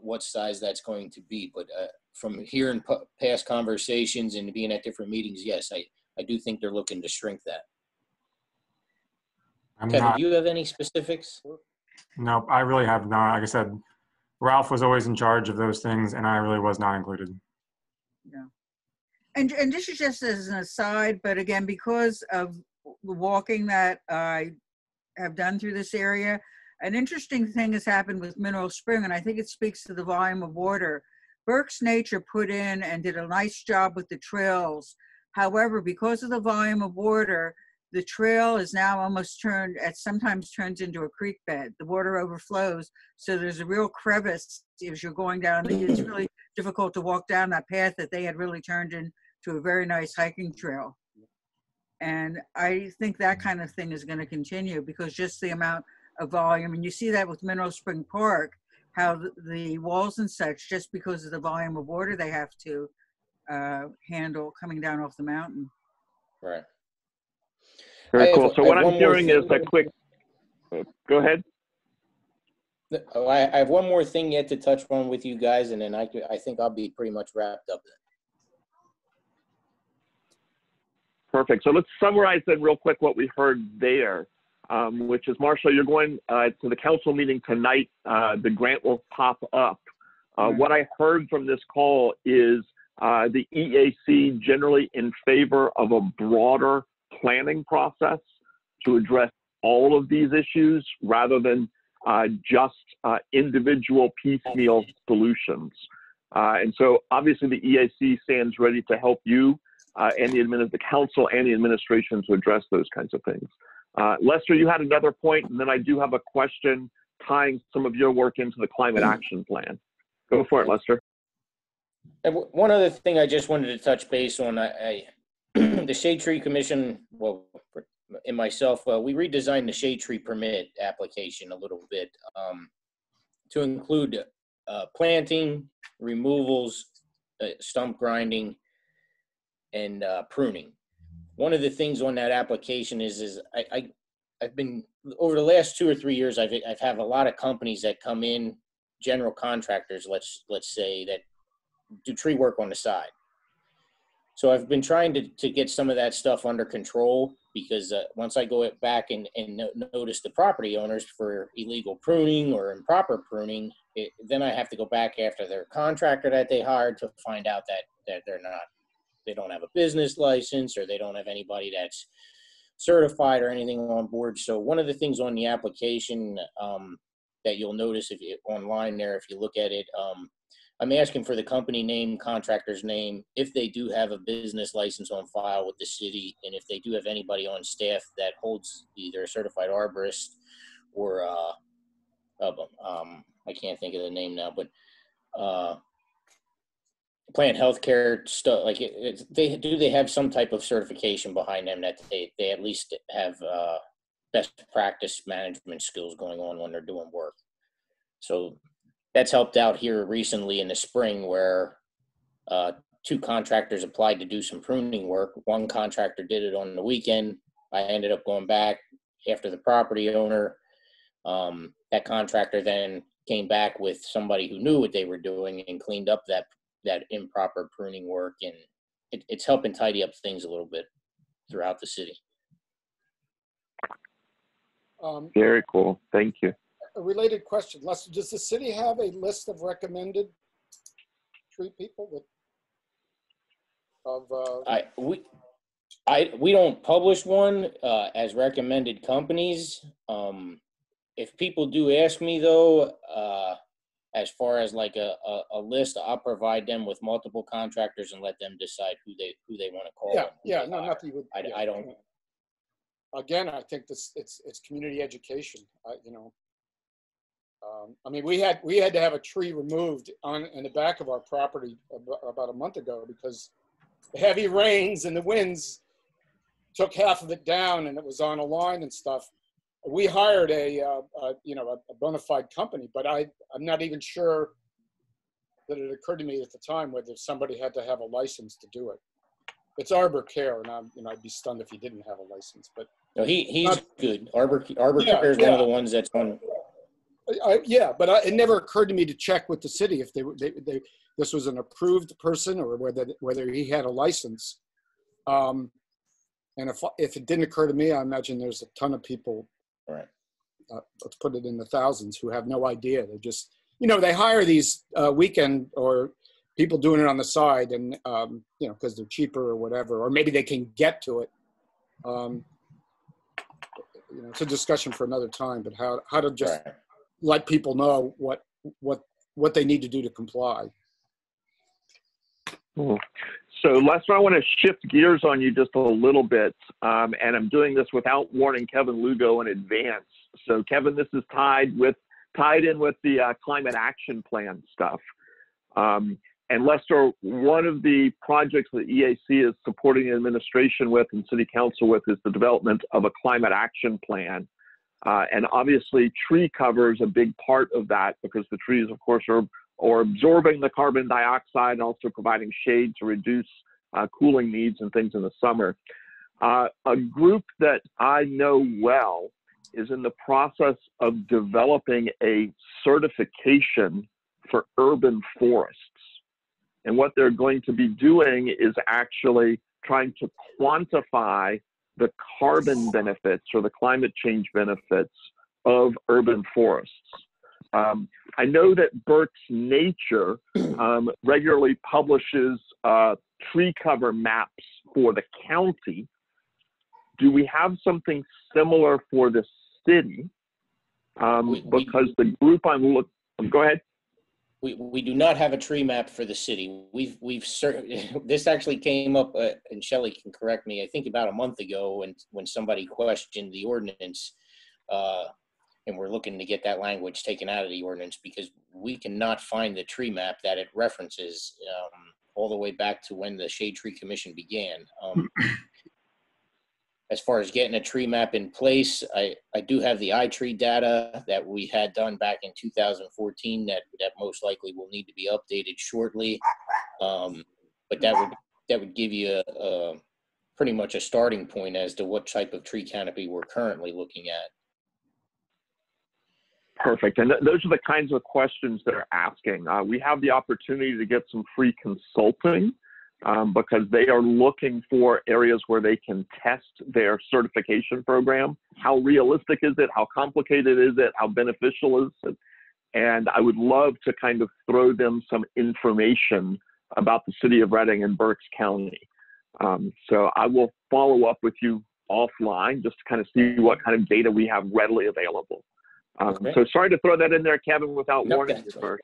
what size that's going to be, but from hearing past conversations and being at different meetings, yes, I do think they're looking to shrink that. Kevin, do you have any specifics? Nope, I really have not. Like I said, Ralph was always in charge of those things, and I really was not included. Yeah. And this is just as an aside, but again, because of the walking that I have done through this area, an interesting thing has happened with Mineral Spring, and I think it speaks to the volume of water. Berks Nature put in and did a nice job with the trails. However, because of the volume of water, the trail is now almost sometimes turns into a creek bed. The water overflows, so there's a real crevice as you're going down. It's really difficult to walk down that path that they had really turned into a very nice hiking trail. And I think that kind of thing is going to continue because just the amount of volume, and you see that with Mineral Spring Park, how the walls and such, just because of the volume of water they have to handle coming down off the mountain. Right. Very cool. So what I'm hearing is a quick, go ahead. I have one more thing yet to touch on with you guys, and then I think I'll be pretty much wrapped up then. Perfect. So let's summarize then real quick what we heard there, which is, Marshall, you're going to the council meeting tonight. The grant will pop up. What I heard from this call is the EAC generally in favor of a broader planning process to address all of these issues rather than just individual piecemeal solutions. And so obviously the EAC stands ready to help you and the council and the administration to address those kinds of things. Lester, you had another point, and then I do have a question tying some of your work into the climate action plan. Go for it, Lester. And one other thing I just wanted to touch base on, the Shade Tree Commission, well, and myself, we redesigned the shade tree permit application a little bit to include planting, removals, stump grinding, and pruning. One of the things on that application is I've been, over the last 2 or 3 years, I've had a lot of companies that come in, general contractors, let's say, that do tree work on the side. So I've been trying to get some of that stuff under control, because once I go back and notice the property owners for illegal pruning or improper pruning, then I have to go back after their contractor that they hired to find out that they don't have a business license, or they don't have anybody that's certified or anything on board. So one of the things on the application that you'll notice if you online there, if you look at it, I'm asking for the company name, contractor's name, if they do have a business license on file with the city, and if they do have anybody on staff that holds either a certified arborist or I can't think of the name now, but plant healthcare stuff. Like they have some type of certification behind them that they at least have best practice management skills going on when they're doing work. So that's helped out here recently in the spring, where 2 contractors applied to do some pruning work. One contractor did it on the weekend. I ended up going back after the property owner. That contractor then came back with somebody who knew what they were doing and cleaned up that improper pruning work, and it's helping tidy up things a little bit throughout the city. Very cool. Thank you. A related question, Lester, does the city have a list of recommended tree people we don't publish one as recommended companies. If people do ask me though, as far as like a list, I'll provide them with multiple contractors and let them decide who they want to call. Yeah, no, not that you would. I don't. Again, I think it's community education. I mean, we had to have a tree removed in the back of our property about a month ago because the heavy rains and the winds took half of it down, and it was on a line and stuff. We hired a bona fide company, but I'm not even sure that it occurred to me at the time whether somebody had to have a license to do it. It's Arbor Care, and I'd be stunned if he didn't have a license. But no, he's good. Arbor Care is one of the ones that's on. But it never occurred to me to check with the city if this was an approved person or whether he had a license. And if it didn't occur to me, I imagine there's a ton of people. Right. Let's put it in the thousands who have no idea. They just, they hire these weekend or people doing it on the side, and because they're cheaper or whatever, or maybe they can get to it. It's a discussion for another time. But how to just let people know what they need to do to comply. So Lester, I want to shift gears on you just a little bit, and I'm doing this without warning Kevin Lugo in advance. So Kevin, this is tied in with the climate action plan stuff. And Lester, one of the projects that EAC is supporting the administration with and City Council with is the development of a climate action plan. And obviously tree cover is a big part of that because the trees, of course, are absorbing the carbon dioxide and also providing shade to reduce cooling needs and things in the summer. A group that I know well is in the process of developing a certification for urban forests. And what they're going to be doing is actually trying to quantify the carbon benefits or the climate change benefits of urban forests. I know that Berks Nature regularly publishes tree cover maps for the county. Do we have something similar for the city? Because the group I'm looking, go ahead. We do not have a tree map for the city. This actually came up, and Shelley can correct me, I think about a month ago when somebody questioned the ordinance, and we're looking to get that language taken out of the ordinance because we cannot find the tree map that it references all the way back to when the Shade Tree Commission began. As far as getting a tree map in place, I do have the iTree data that we had done back in 2014 that most likely will need to be updated shortly. But that would give you pretty much a starting point as to what type of tree canopy we're currently looking at. Perfect. And those are the kinds of questions that are asking. We have the opportunity to get some free consulting because they are looking for areas where they can test their certification program. How realistic is it? How complicated is it? How beneficial is it? And I would love to kind of throw them some information about the city of Reading and Berks County. So I will follow up with you offline just to kind of see what kind of data we have readily available. Okay. So sorry to throw that in there, Kevin, without warning you first.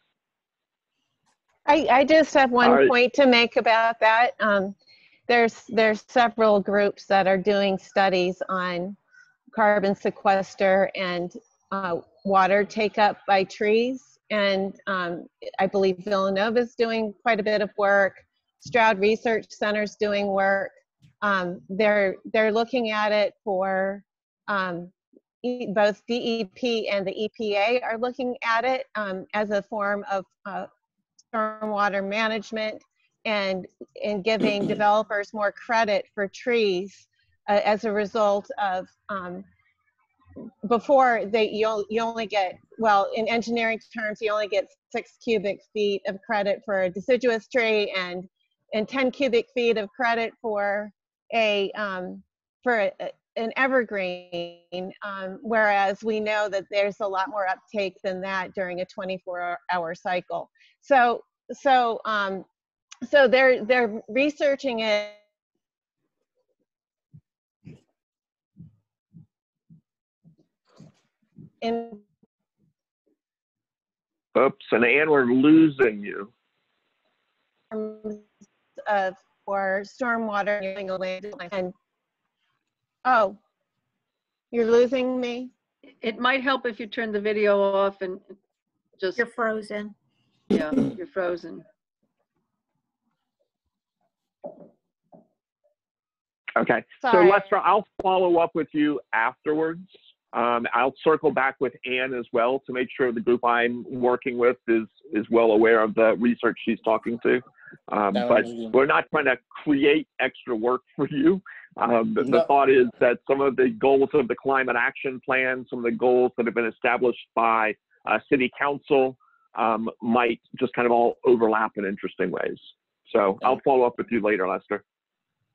I just have one point to make about that. There's several groups that are doing studies on carbon sequester and water take up by trees. And I believe Villanova is doing quite a bit of work. Stroud Research Center's doing work. They're looking at it for both DEP and the EPA are looking at it as a form of stormwater management and giving developers more credit for trees as a result of before you only get, well, in engineering terms, you only get 6 cubic feet of credit for a deciduous tree and 10 cubic feet of credit for an evergreen, whereas we know that there's a lot more uptake than that during a 24-hour cycle. So they're researching it. Oops, and Ann, we're losing you. For stormwater and oh, you're losing me? It might help if you turn the video off and just... You're frozen. Yeah, you're frozen. Okay, Sorry. So Lester, I'll follow up with you afterwards. I'll circle back with Ann as well to make sure the group I'm working with is well aware of the research she's talking to. But we're not trying to create extra work for you. The thought is that some of the goals of the climate action plan, some of the goals that have been established by city council might just kind of all overlap in interesting ways. So I'll follow up with you later, Lester.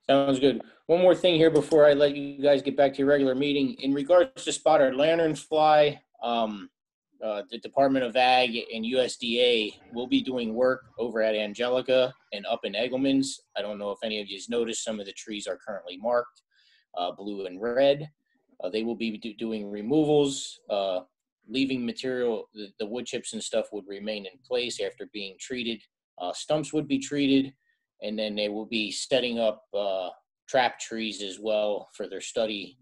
Sounds good. One more thing here before I let you guys get back to your regular meeting. In regards to spotted lanternfly, the Department of Ag and USDA will be doing work over at Angelica and up in Eggleman's. I don't know if any of you has noticed some of the trees are currently marked blue and red. They will be doing removals, leaving material. The wood chips and stuff would remain in place after being treated. Stumps would be treated, And then they will be setting up trap trees as well for their studies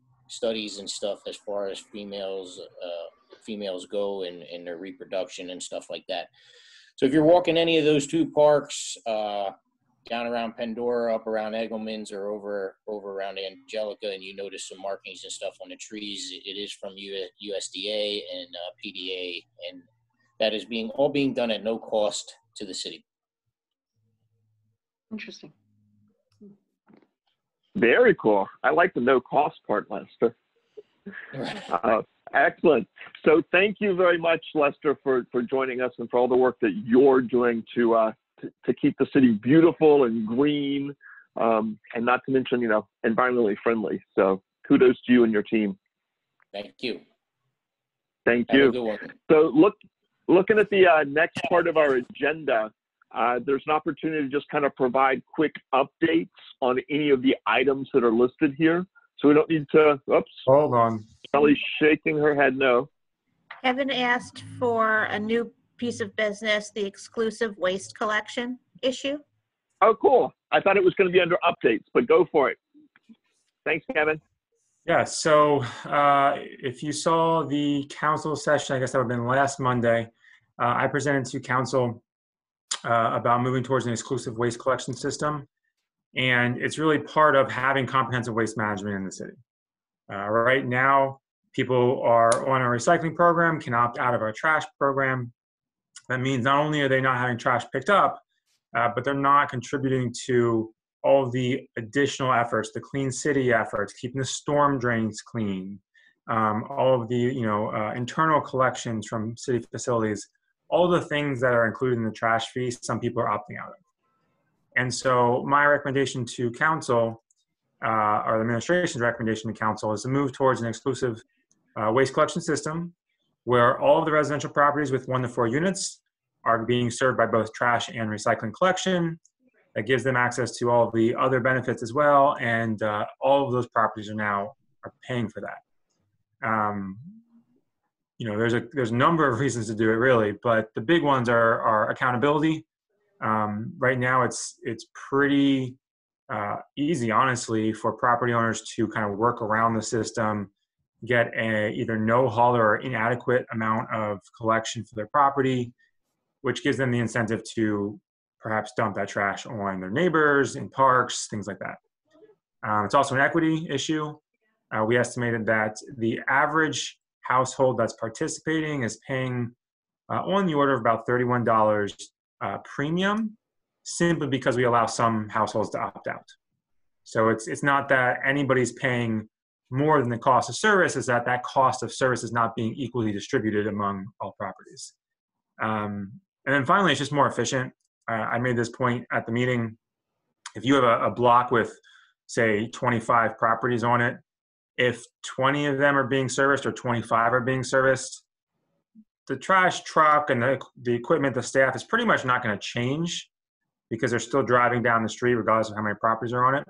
and stuff as far as females go and their reproduction and stuff like that. So if you're walking any of those two parks, down around Pandora, up around Eggleman's, or over around Angelica, and you notice some markings and stuff on the trees, it is from USDA and PDA, and that is all being done at no cost to the city. Interesting. Very cool. I like the no cost part, Lester. Excellent. So thank you very much, Lester, for joining us and for all the work that you're doing to keep the city beautiful and green, and not to mention, environmentally friendly. So kudos to you and your team. Thank you. Thank Have you. a good one. So looking at the next part of our agenda, there's an opportunity to just kind of provide quick updates on any of the items that are listed here. So we don't need to, oops. Hold on. Kelly's shaking her head no. Kevin asked for a new piece of business, the exclusive waste collection issue. Oh, cool. I thought it was going to be under updates, but go for it. Thanks, Kevin. Yeah, so if you saw the council session, I guess that would have been last Monday, I presented to council about moving towards an exclusive waste collection system. And it's really part of having comprehensive waste management in the city. Right now, people are on a recycling program, can opt out of our trash program. That means not only are they not having trash picked up, but they're not contributing to all of the additional efforts, the clean city efforts, keeping the storm drains clean, all of the internal collections from city facilities, all the things that are included in the trash fee, some people are opting out of. And so my recommendation to council, or the administration's recommendation to council, is to move towards an exclusive waste collection system where all of the residential properties with 1 to 4 units are being served by both trash and recycling collection. That gives them access to all of the other benefits as well, and all of those properties are paying for that. There's a number of reasons to do it, really, but the big ones are accountability. Right now, it's pretty easy, honestly, for property owners to kind of work around the system, get either no haul or inadequate amount of collection for their property, which gives them the incentive to perhaps dump that trash on their neighbors, in parks, things like that. It's also an equity issue. We estimated that the average household that's participating is paying on the order of about $31 premium, simply because we allow some households to opt out. So it's not that anybody's paying more than the cost of service, is that cost of service is not being equally distributed among all properties. And then finally, it's just more efficient. I made this point at the meeting. If you have a block with, say, 25 properties on it, if 20 of them are being serviced or 25 are being serviced, the trash truck and the equipment, the staff is pretty much not going to change because they're still driving down the street regardless of how many properties are on it.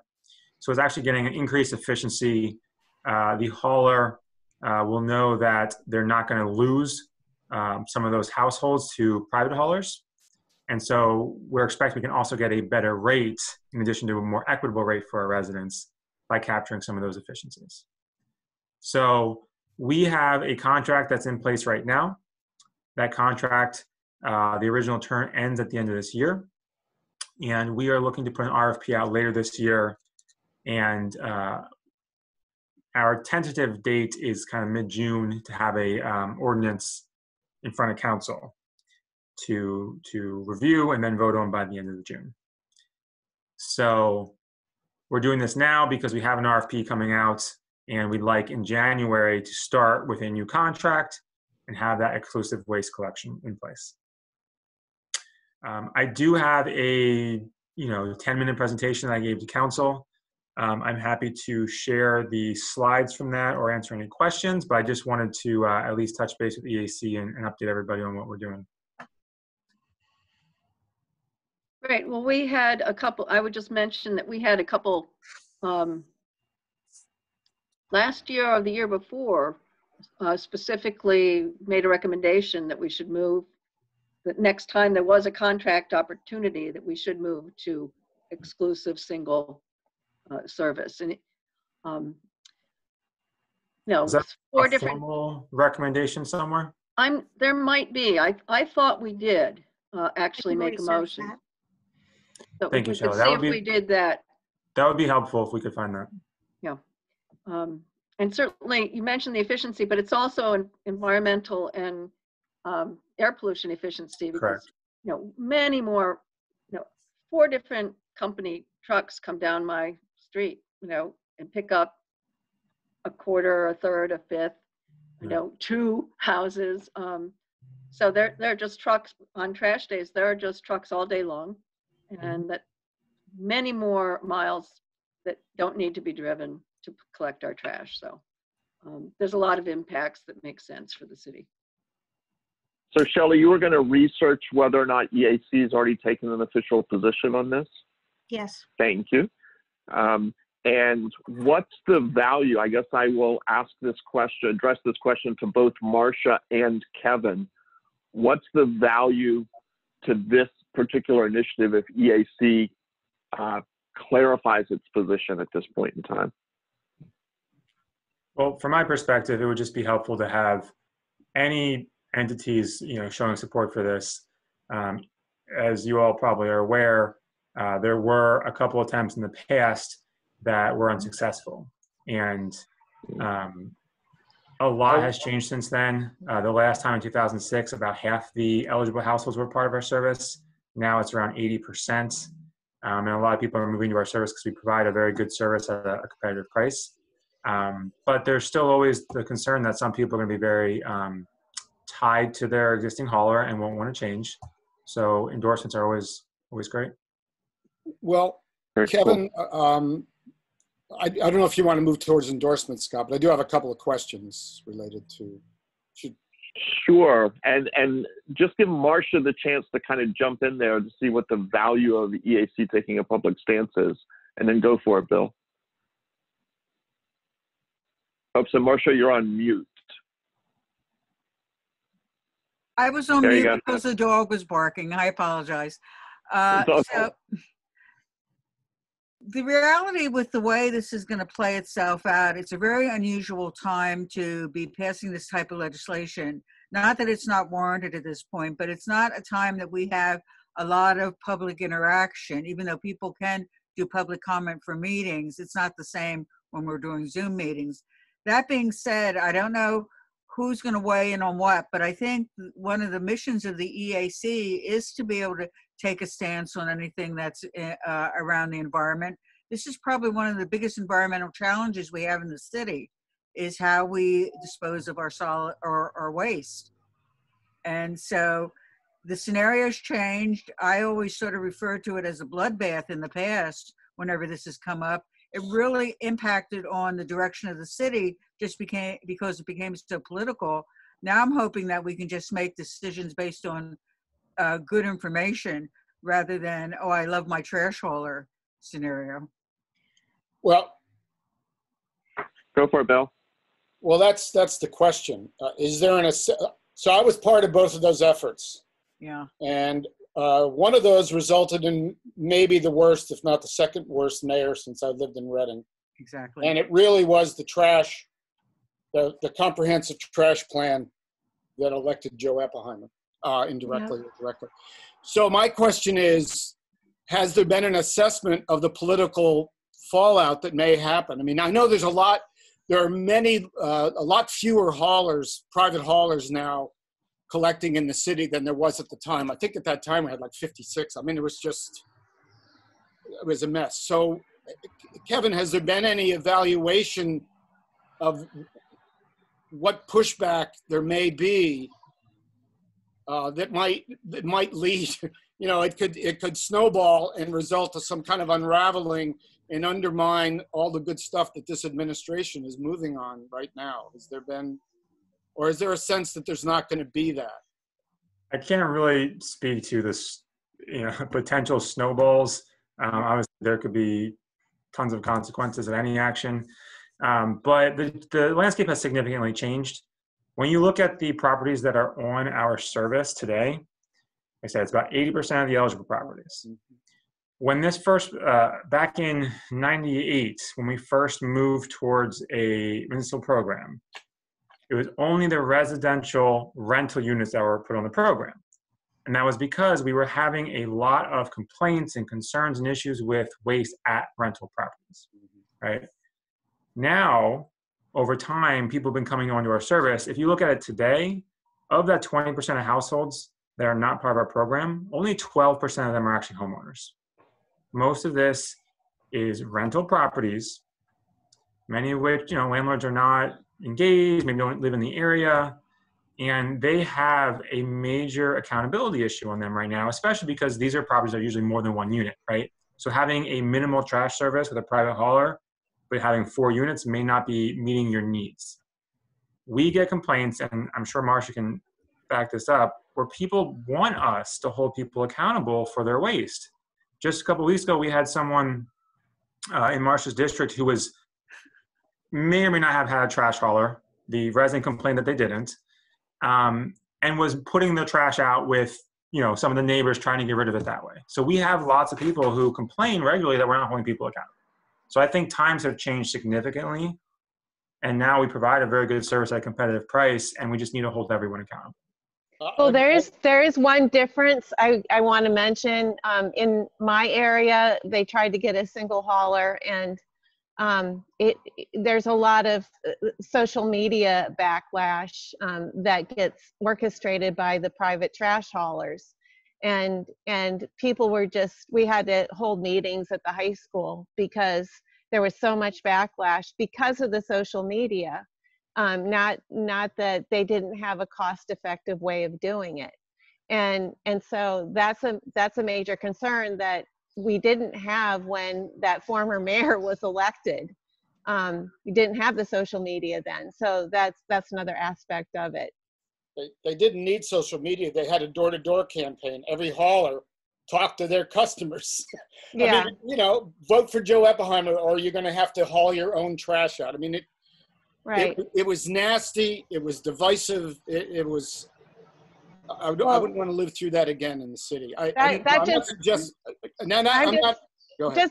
So it's actually getting an increased efficiency. The hauler will know that they're not going to lose some of those households to private haulers. And so we're expecting we can also get a better rate in addition to a more equitable rate for our residents by capturing some of those efficiencies. So we have a contract that's in place right now. That contract, the original term ends at the end of this year. And we are looking to put an RFP out later this year. And our tentative date is kind of mid-June to have a ordinance in front of council to review and then vote on by the end of June. So we're doing this now because we have an RFP coming out, and we'd like in January to start with a new contract and have that exclusive waste collection in place. I do have a 10-minute presentation that I gave to council. I'm happy to share the slides from that or answer any questions, but I just wanted to at least touch base with EAC and update everybody on what we're doing. Great. Well, we had a couple, I would just mention that we had a couple last year or the year before specifically made a recommendation that we should move, that next time there was a contract opportunity that we should move to exclusive single service. And no, Is that four a different. formal recommendation somewhere? There might be. I thought we did actually can make a research motion. that. So Thank you, we could Shelley. That see would if be- we did that. That would be helpful if we could find that. And certainly you mentioned the efficiency, but it's also environmental and air pollution efficiency because, Correct. Many more, 4 different company trucks come down my street, and pick up a quarter, a third, a fifth, 2 houses. So they're just trucks on trash days. There are just trucks all day long, and that many more miles that don't need to be driven to collect our trash. So there's a lot of impacts that make sense for the city. So Shelley, you were going to research whether or not EAC has already taken an official position on this? Yes. Thank you. And what's the value? I guess I will address this question to both Marcia and Kevin. What's the value to this particular initiative if EAC clarifies its position at this point in time? Well, from my perspective, it would just be helpful to have any entities, showing support for this. As you all probably are aware, there were a couple attempts in the past that were unsuccessful, and a lot has changed since then. The last time in 2006, about half the eligible households were part of our service. Now it's around 80%, and a lot of people are moving to our service because we provide a very good service at a competitive price. But there's still always the concern that some people are going to be very tied to their existing hauler and won't want to change. So endorsements are always great. Well, Very Kevin, cool. I don't know if you want to move towards endorsements, Scott, but I do have a couple of questions related to. Sure. And just give Marcia the chance to kind of jump in there to see what the value of the EAC taking a public stance is, and then go for it, Bill. Oh, so Marcia, you're on mute. I was on There you mute go. because the dog was barking. I apologize. It's all So the reality with the way this is going to play itself out, it's a very unusual time to be passing this type of legislation. Not that it's not warranted at this point, but it's not a time that we have a lot of public interaction. Even though people can do public comment for meetings, it's not the same when we're doing Zoom meetings. That being said, I don't know who's going to weigh in on what, but I think one of the missions of the EAC is to be able to take a stance on anything that's around the environment. This is probably one of the biggest environmental challenges we have in the city, is how we dispose of our solid or our waste. And so the scenario's changed. I always sort of referred to it as a bloodbath in the past whenever this has come up. It really impacted on the direction of the city just because it became so political. Now I'm hoping that we can just make decisions based on good information rather than, oh, I love my trash hauler scenario. Well, Go for it, Bill. well, that's the question. Is there so I was part of both of those efforts, Yeah. and one of those resulted in maybe the worst, if not the second worst mayor since I lived in Reading. Exactly. And it really was the comprehensive trash plan that elected Joe Eppleheimer, indirectly or directly. So my question is, has there been an assessment of the political fallout that may happen? I mean, I know there are a lot fewer haulers, private haulers now collecting in the city than there was at the time. I think at that time we had like 56. I mean, it was a mess. So Kevin, has there been any evaluation of what pushback there may be that might lead, it could snowball and result to some kind of unraveling and undermine all the good stuff that this administration is moving on right now? Has there been, or is there a sense that there's not going to be that? I can't really speak to this, potential snowballs. Obviously, there could be tons of consequences of any action. But the landscape has significantly changed. When you look at the properties that are on our service today, like I said, it's about 80% of the eligible properties. when this first, back in '98, when we first moved towards a municipal program, it was only the residential rental units that were put on the program. And that was because we were having a lot of complaints and concerns and issues with waste at rental properties, right? Now, over time, people have been coming onto our service. If you look at it today, of that 20% of households that are not part of our program, only 12% of them are actually homeowners. Most of this is rental properties, many of which, landlords are not engaged, maybe don't live in the area, and they have a major accountability issue on them right now, especially because these are properties that are usually more than one unit, right? So having a minimal trash service with a private hauler, but having 4 units may not be meeting your needs. We get complaints, and I'm sure Marcia can back this up, where people want us to hold people accountable for their waste. Just a couple of weeks ago, we had someone in Marcia's district who may or may not have had a trash hauler. The resident complained that they didn't, and was putting the trash out with, some of the neighbors trying to get rid of it that way. So we have lots of people who complain regularly that we're not holding people accountable. So I think times have changed significantly, and now we provide a very good service at a competitive price, and we just need to hold everyone accountable. Well, there is one difference I want to mention. In my area, they tried to get a single hauler, and there's a lot of social media backlash that gets orchestrated by the private trash haulers. And people were we had to hold meetings at the high school because there was so much backlash because of the social media. Not that they didn't have a cost-effective way of doing it. And so that's a major concern that we didn't have when that former mayor was elected. We didn't have the social media then. So that's another aspect of it. They didn't need social media. They had a door-to-door campaign. Every hauler talked to their customers. Yeah. I mean, vote for Joe Eppenheimer or you're going to have to haul your own trash out. I mean, Right. It was nasty. It was divisive. It was. I wouldn't want to live through that again in the city. Just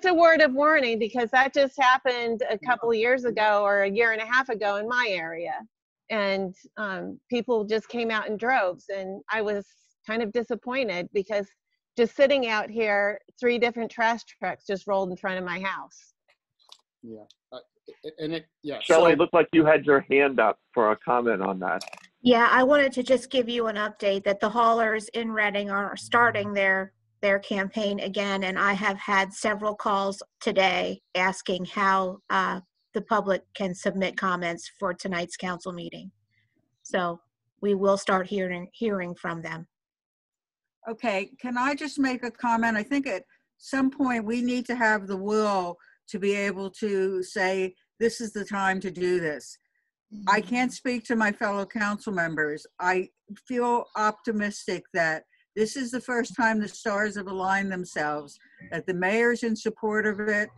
a word of warning, because that just happened a couple of years ago or a year and a half ago in my area, and people just came out in droves, and I was kind of disappointed because just sitting out here, 3 different trash trucks just rolled in front of my house. Yeah. Shelley, it looked like you had your hand up for a comment on that. Yeah, I wanted to just give you an update that the haulers in Reading are starting their campaign again, and I have had several calls today asking how the public can submit comments for tonight's council meeting. So we will start hearing from them. Okay, can I just make a comment? I think at some point we need to have the will to be able to say, this is the time to do this. I can't speak to my fellow council members. I feel optimistic that this is the first time the stars have aligned themselves, that the mayor's in support of it,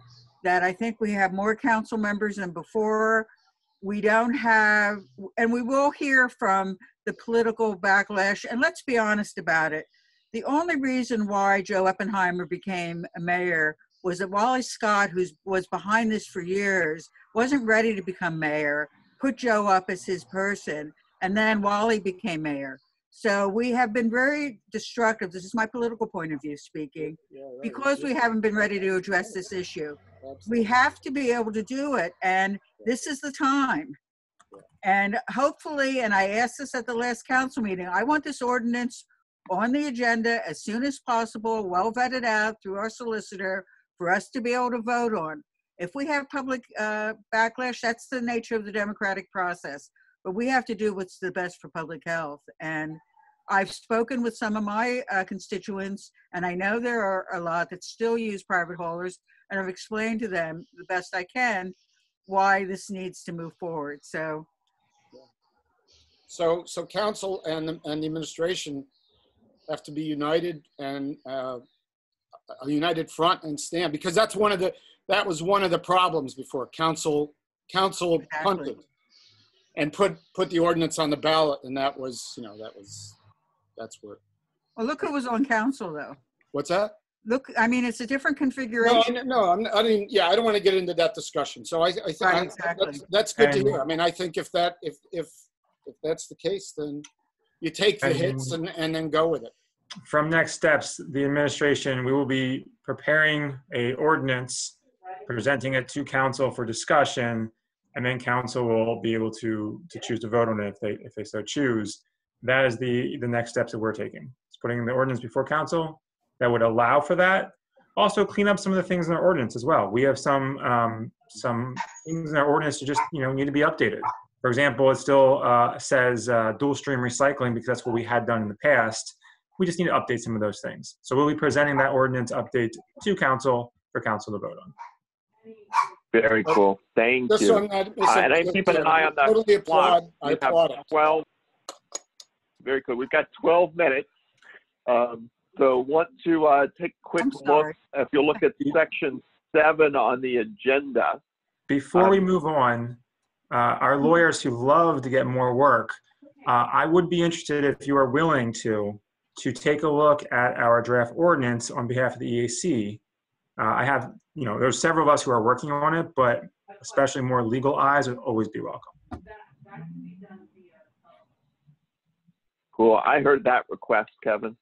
that I think we have more council members than before. We don't have, and we will hear from the political backlash, and let's be honest about it. The only reason why Joe Eppenheimer became a mayor was that Wally Scott, who was behind this for years, wasn't ready to become mayor, put Joe up as his person, and then Wally became mayor. So we have been very destructive. This is my political point of view speaking, because we haven't been ready to address this issue. We have to be able to do it, and this is the time. And hopefully, and I asked this at the last council meeting, I want this ordinance on the agenda as soon as possible, well vetted out through our solicitor, for us to be able to vote on. If we have public backlash, that's the nature of the democratic process. But we have to do what's the best for public health. And I've spoken with some of my constituents, and I know there are a lot that still use private haulers, and I've explained to them the best I can why this needs to move forward. So council and the administration have to be united and a united front and stand, because that was one of the problems before. Council exactly. Punted and put the ordinance on the ballot, and that's where. Well, look who was on council though. What's that? look, I mean, it's a different No, configuration. I mean, yeah, I don't want to get into that discussion. So I think Right, exactly. that's good to And- hear. I mean, I think if that's the case, then you take the And- hits and then go with it. From next steps, the administration, we will be preparing a ordinance, presenting it to council for discussion, and then council will be able to choose to vote on it if they so choose. That is the next steps that we're taking. It's putting the ordinance before council that would allow for that. Also clean up some of the things in our ordinance as well. We have some things in our ordinance that just need to be updated. For example, it still says dual stream recycling because that's what we had done in the past. We just need to update some of those things. So we'll be presenting that ordinance update to council for council to vote on. Very cool. Thank Just so you. I'm not And I'm keeping an eye on the Totally applaud. clock. I We have applaud it. 12. Very cool. We've got 12 minutes. So want to take a quick I'm look. sorry. If you look at section 7 on the agenda. Before we move on, our lawyers who love to get more work, I would be interested if you are willing to take a look at our draft ordinance on behalf of the EAC. I have, there's several of us who are working on it, but especially more legal eyes would always be welcome. Cool. I heard that request, Kevin.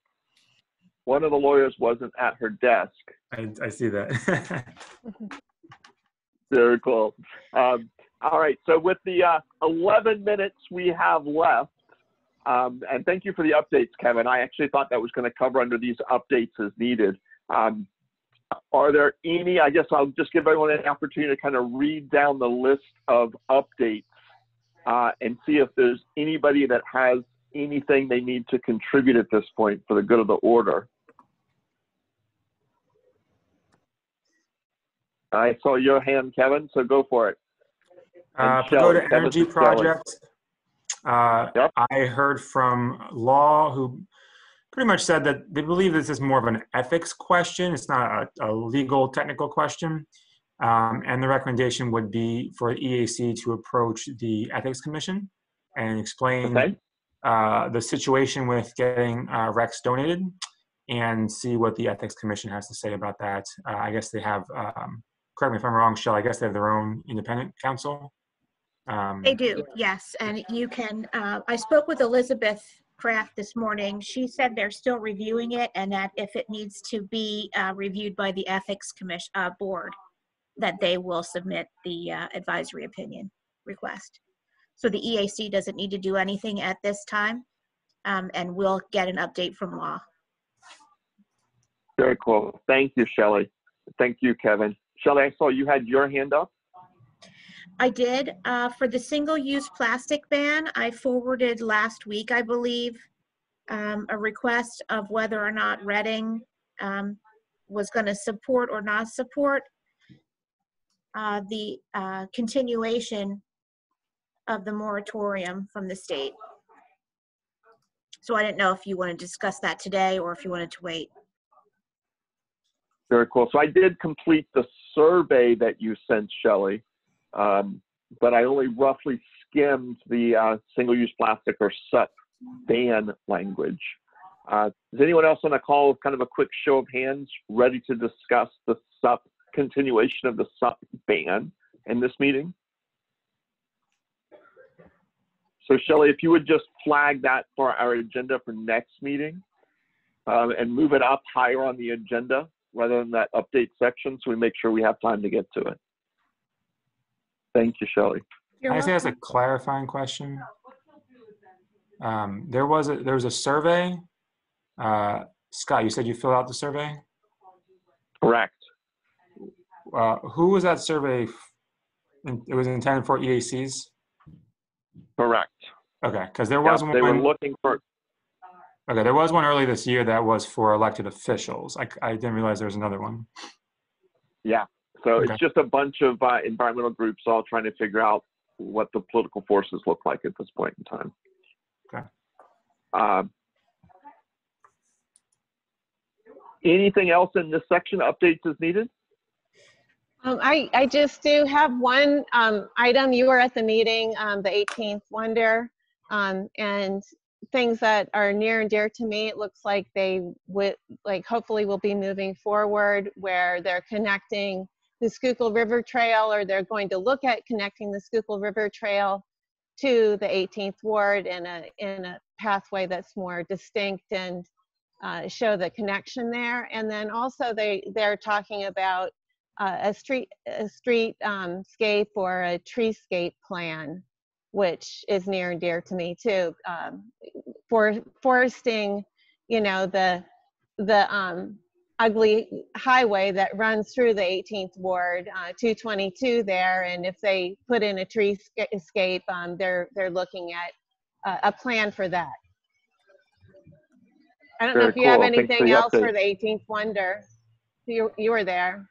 One of the lawyers wasn't at her desk. I see that. Very cool. All right. So with the 11 minutes we have left, and thank you for the updates, Kevin. I actually thought that was going to cover under these updates as needed. Are there any, I guess I'll just give everyone an opportunity to kind of read down the list of updates and see if there's anybody that has anything they need to contribute at this point for the good of the order. I saw your hand, Kevin, so go for it. And Pagoda Shelley, Energy Kevin, Shelley. Project. Yep. I heard from Law, who pretty much said that they believe this is more of an ethics question. It's not a legal technical question. And the recommendation would be for EAC to approach the Ethics Commission and explain the situation with getting RECs donated and see what the Ethics Commission has to say about that. I guess they have, correct me if I'm wrong, Shell, I guess they have their own independent counsel. They do, yes. And you can, I spoke with Elizabeth Kraft this morning. She said they're still reviewing it and that if it needs to be reviewed by the Ethics Commission Board, that they will submit the advisory opinion request. So the EAC doesn't need to do anything at this time, and we'll get an update from Law. Very cool. Thank you, Shelley. Thank you, Kevin. Shelley, I saw you had your hand up. I did. For the single-use plastic ban, I forwarded last week, I believe, a request of whether or not Reading was going to support or not support the continuation of the moratorium from the state. So I didn't know if you want to discuss that today or if you wanted to wait. Very cool. So I did complete the survey that you sent, Shelley, but I only roughly skimmed the single-use plastic or SUP ban language. Is anyone else on the call with kind of a quick show of hands ready to discuss the SUP continuation of the SUP ban in this meeting? So Shelley, if you would just flag that for our agenda for next meeting and move it up higher on the agenda rather than that update section so we make sure we have time to get to it. Thank you, Shelley. You're I just ask a welcome. clarifying question. There was a survey. Scott, you said you filled out the survey? Correct. Who was that survey? It was intended for EACs? Correct. Okay, because there was one. They were looking for. Okay, there was one early this year that was for elected officials. I didn't realize there was another one. Yeah. So Okay. it's just a bunch of environmental groups all trying to figure out what the political forces look like at this point in time. Okay. Anything else in this section? Updates as needed? I just do have one item. You were at the meeting, the 18th Wonder, and things that are near and dear to me. It looks like they would, like, hopefully will be moving forward where they're connecting the Schuylkill River Trail, or they're going to look at connecting the Schuylkill River Trail to the 18th Ward in a pathway that's more distinct and show the connection there. And then also they're talking about a streetscape or a treescape plan, which is near and dear to me too. Foresting, you know, the ugly highway that runs through the 18th Ward, 222 there, and if they put in a treescape, they're looking at a plan for that. I don't know if you have anything else for the 18th Wonder. You were there.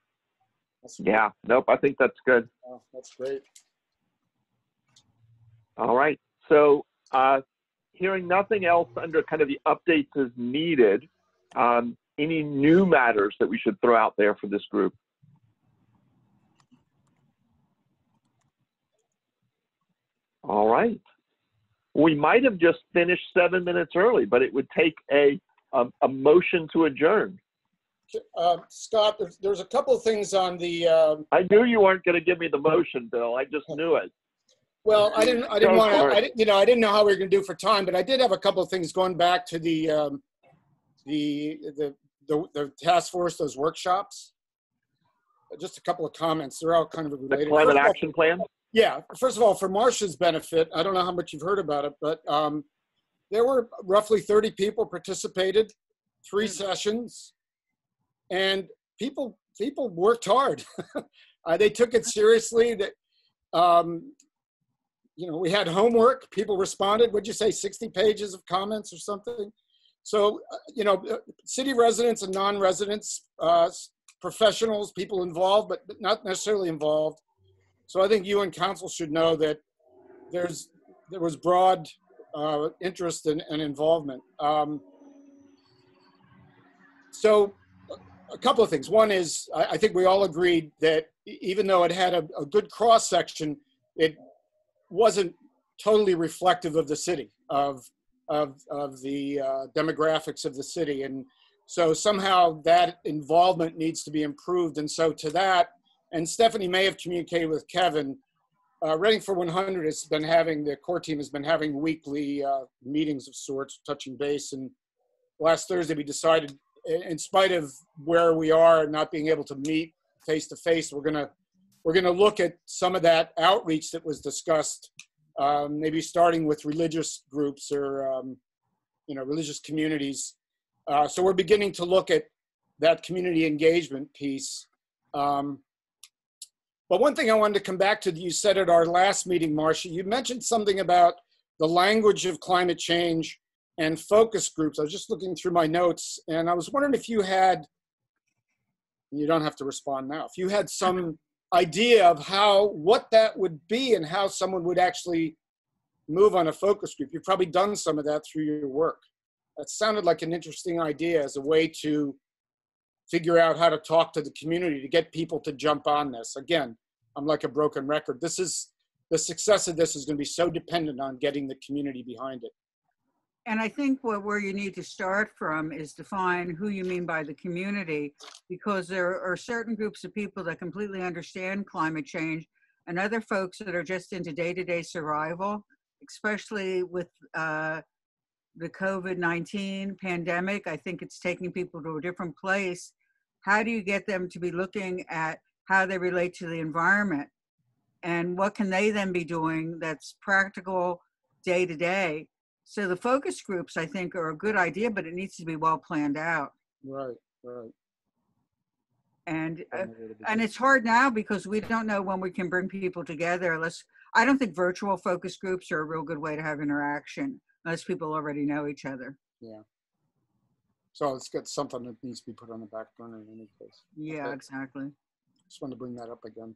Yeah, nope, I think that's good. Oh, that's great. All right, so hearing nothing else under kind of the updates as needed, any new matters that we should throw out there for this group? All right. We might have just finished 7 minutes early, but it would take a motion to adjourn. Scott, there's a couple of things on the. I knew you weren't going to give me the motion, Bill. I just knew it. Well, I didn't want to. I didn't know how we were going to do for time, but I did have a couple of things going back to the task force, those workshops. Just a couple of comments. They're all kind of related. The climate action plan? Yeah. First of all, for Marcia's benefit, I don't know how much you've heard about it, but there were roughly 30 people participated, 3 sessions, and people worked hard. They took it seriously. That we had homework. People responded. Would you say 60 pages of comments or something? So, city residents and non-residents, professionals, people involved, but not necessarily involved. So I think you and council should know that there was broad interest and involvement. So a couple of things. One is, I think we all agreed that even though it had a good cross-section, it wasn't totally reflective of the city, of the demographics of the city. And so somehow that involvement needs to be improved. And so to that, and Stephanie may have communicated with Kevin, Reading for 100 has been having, the core team has been having weekly meetings of sorts, touching base. And last Thursday we decided, in spite of where we are not being able to meet face to face, we're gonna look at some of that outreach that was discussed, maybe starting with religious groups or religious communities. So we're beginning to look at that community engagement piece. But one thing I wanted to come back to that you said at our last meeting, Marcia, you mentioned something about the language of climate change and focus groups. I was just looking through my notes, and I was wondering if you had, you don't have to respond now, if you had some idea of what that would be and how someone would actually move on a focus group. You've probably done some of that through your work. That sounded like an interesting idea as a way to figure out how to talk to the community, to get people to jump on this. Again, I'm like a broken record. The success of this is going to be so dependent on getting the community behind it. And I think where you need to start from is define who you mean by the community, because there are certain groups of people that completely understand climate change and other folks that are just into day-to-day survival, especially with the COVID-19 pandemic. I think it's taking people to a different place. How do you get them to be looking at how they relate to the environment? And what can they then be doing that's practical day to day? So the focus groups, I think, are a good idea, but it needs to be well planned out. Right. And it's hard now because we don't know when we can bring people together. I don't think virtual focus groups are a real good way to have interaction unless people already know each other. Yeah. So it's got something that needs to be put on the back burner in any case. Yeah, okay. Exactly. Just wanted to bring that up again.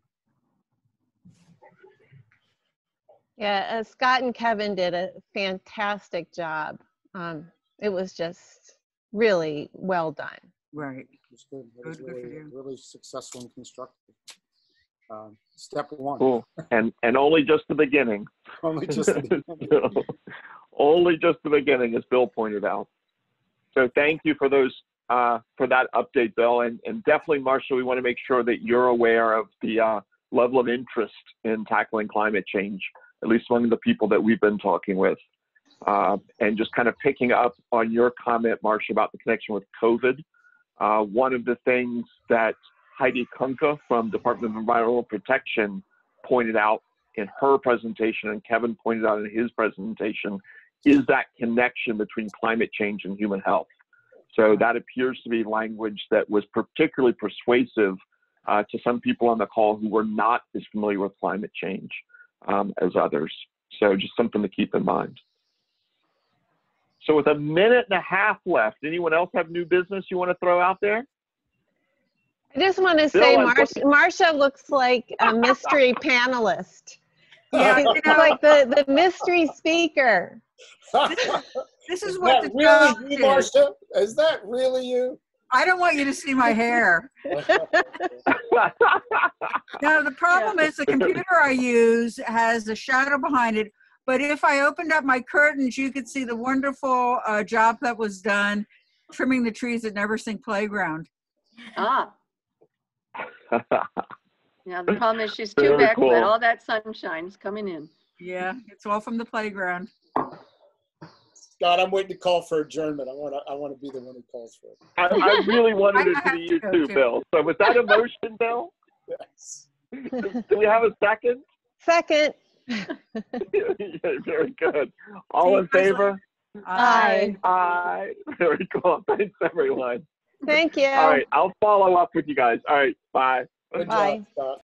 Yeah, Scott and Kevin did a fantastic job. It was just really well done. Right. It was good. It was really successful and constructive. Step one. Cool. And only just the beginning. Only just the beginning. Only just the beginning, as Bill pointed out. So thank you for those for that update, Bill, and definitely, Marcia, we want to make sure that you're aware of the level of interest in tackling climate change, at least among the people that we've been talking with. And just kind of picking up on your comment, Marcia, about the connection with COVID. One of the things that Heidi Kunke from Department of Environmental Protection pointed out in her presentation, and Kevin pointed out in his presentation, is that connection between climate change and human health. So that appears to be language that was particularly persuasive to some people on the call who were not as familiar with climate change as others. So just something to keep in mind. So with a minute and a half left, anyone else have new business you want to throw out there? I just want to say Marcia looks like a mystery panelist. Yeah, She looks like the mystery speaker. This is Is what that the really job you, is. Marcia? Is that really you? I don't want you to see my hair. No, the problem is the computer I use has a shadow behind it. But if I opened up my curtains, you could see the wonderful job that was done trimming the trees at Neversink Playground. Ah, yeah, the problem is she's too Very backlit. cool. All that sunshine's coming in. Yeah, it's all from the playground. Scott, I'm waiting to call for adjournment. I want to be the one who calls for it. I really wanted it I to be have you to go too, too. Bill. So was that a motion, Bill? Yes. Do we have a second? Second. Very good. All in favor? Aye. Aye. Very cool. Thanks, everyone. Thank you. All right, I'll follow up with you guys. All right, bye. Good Bye. job, Scott.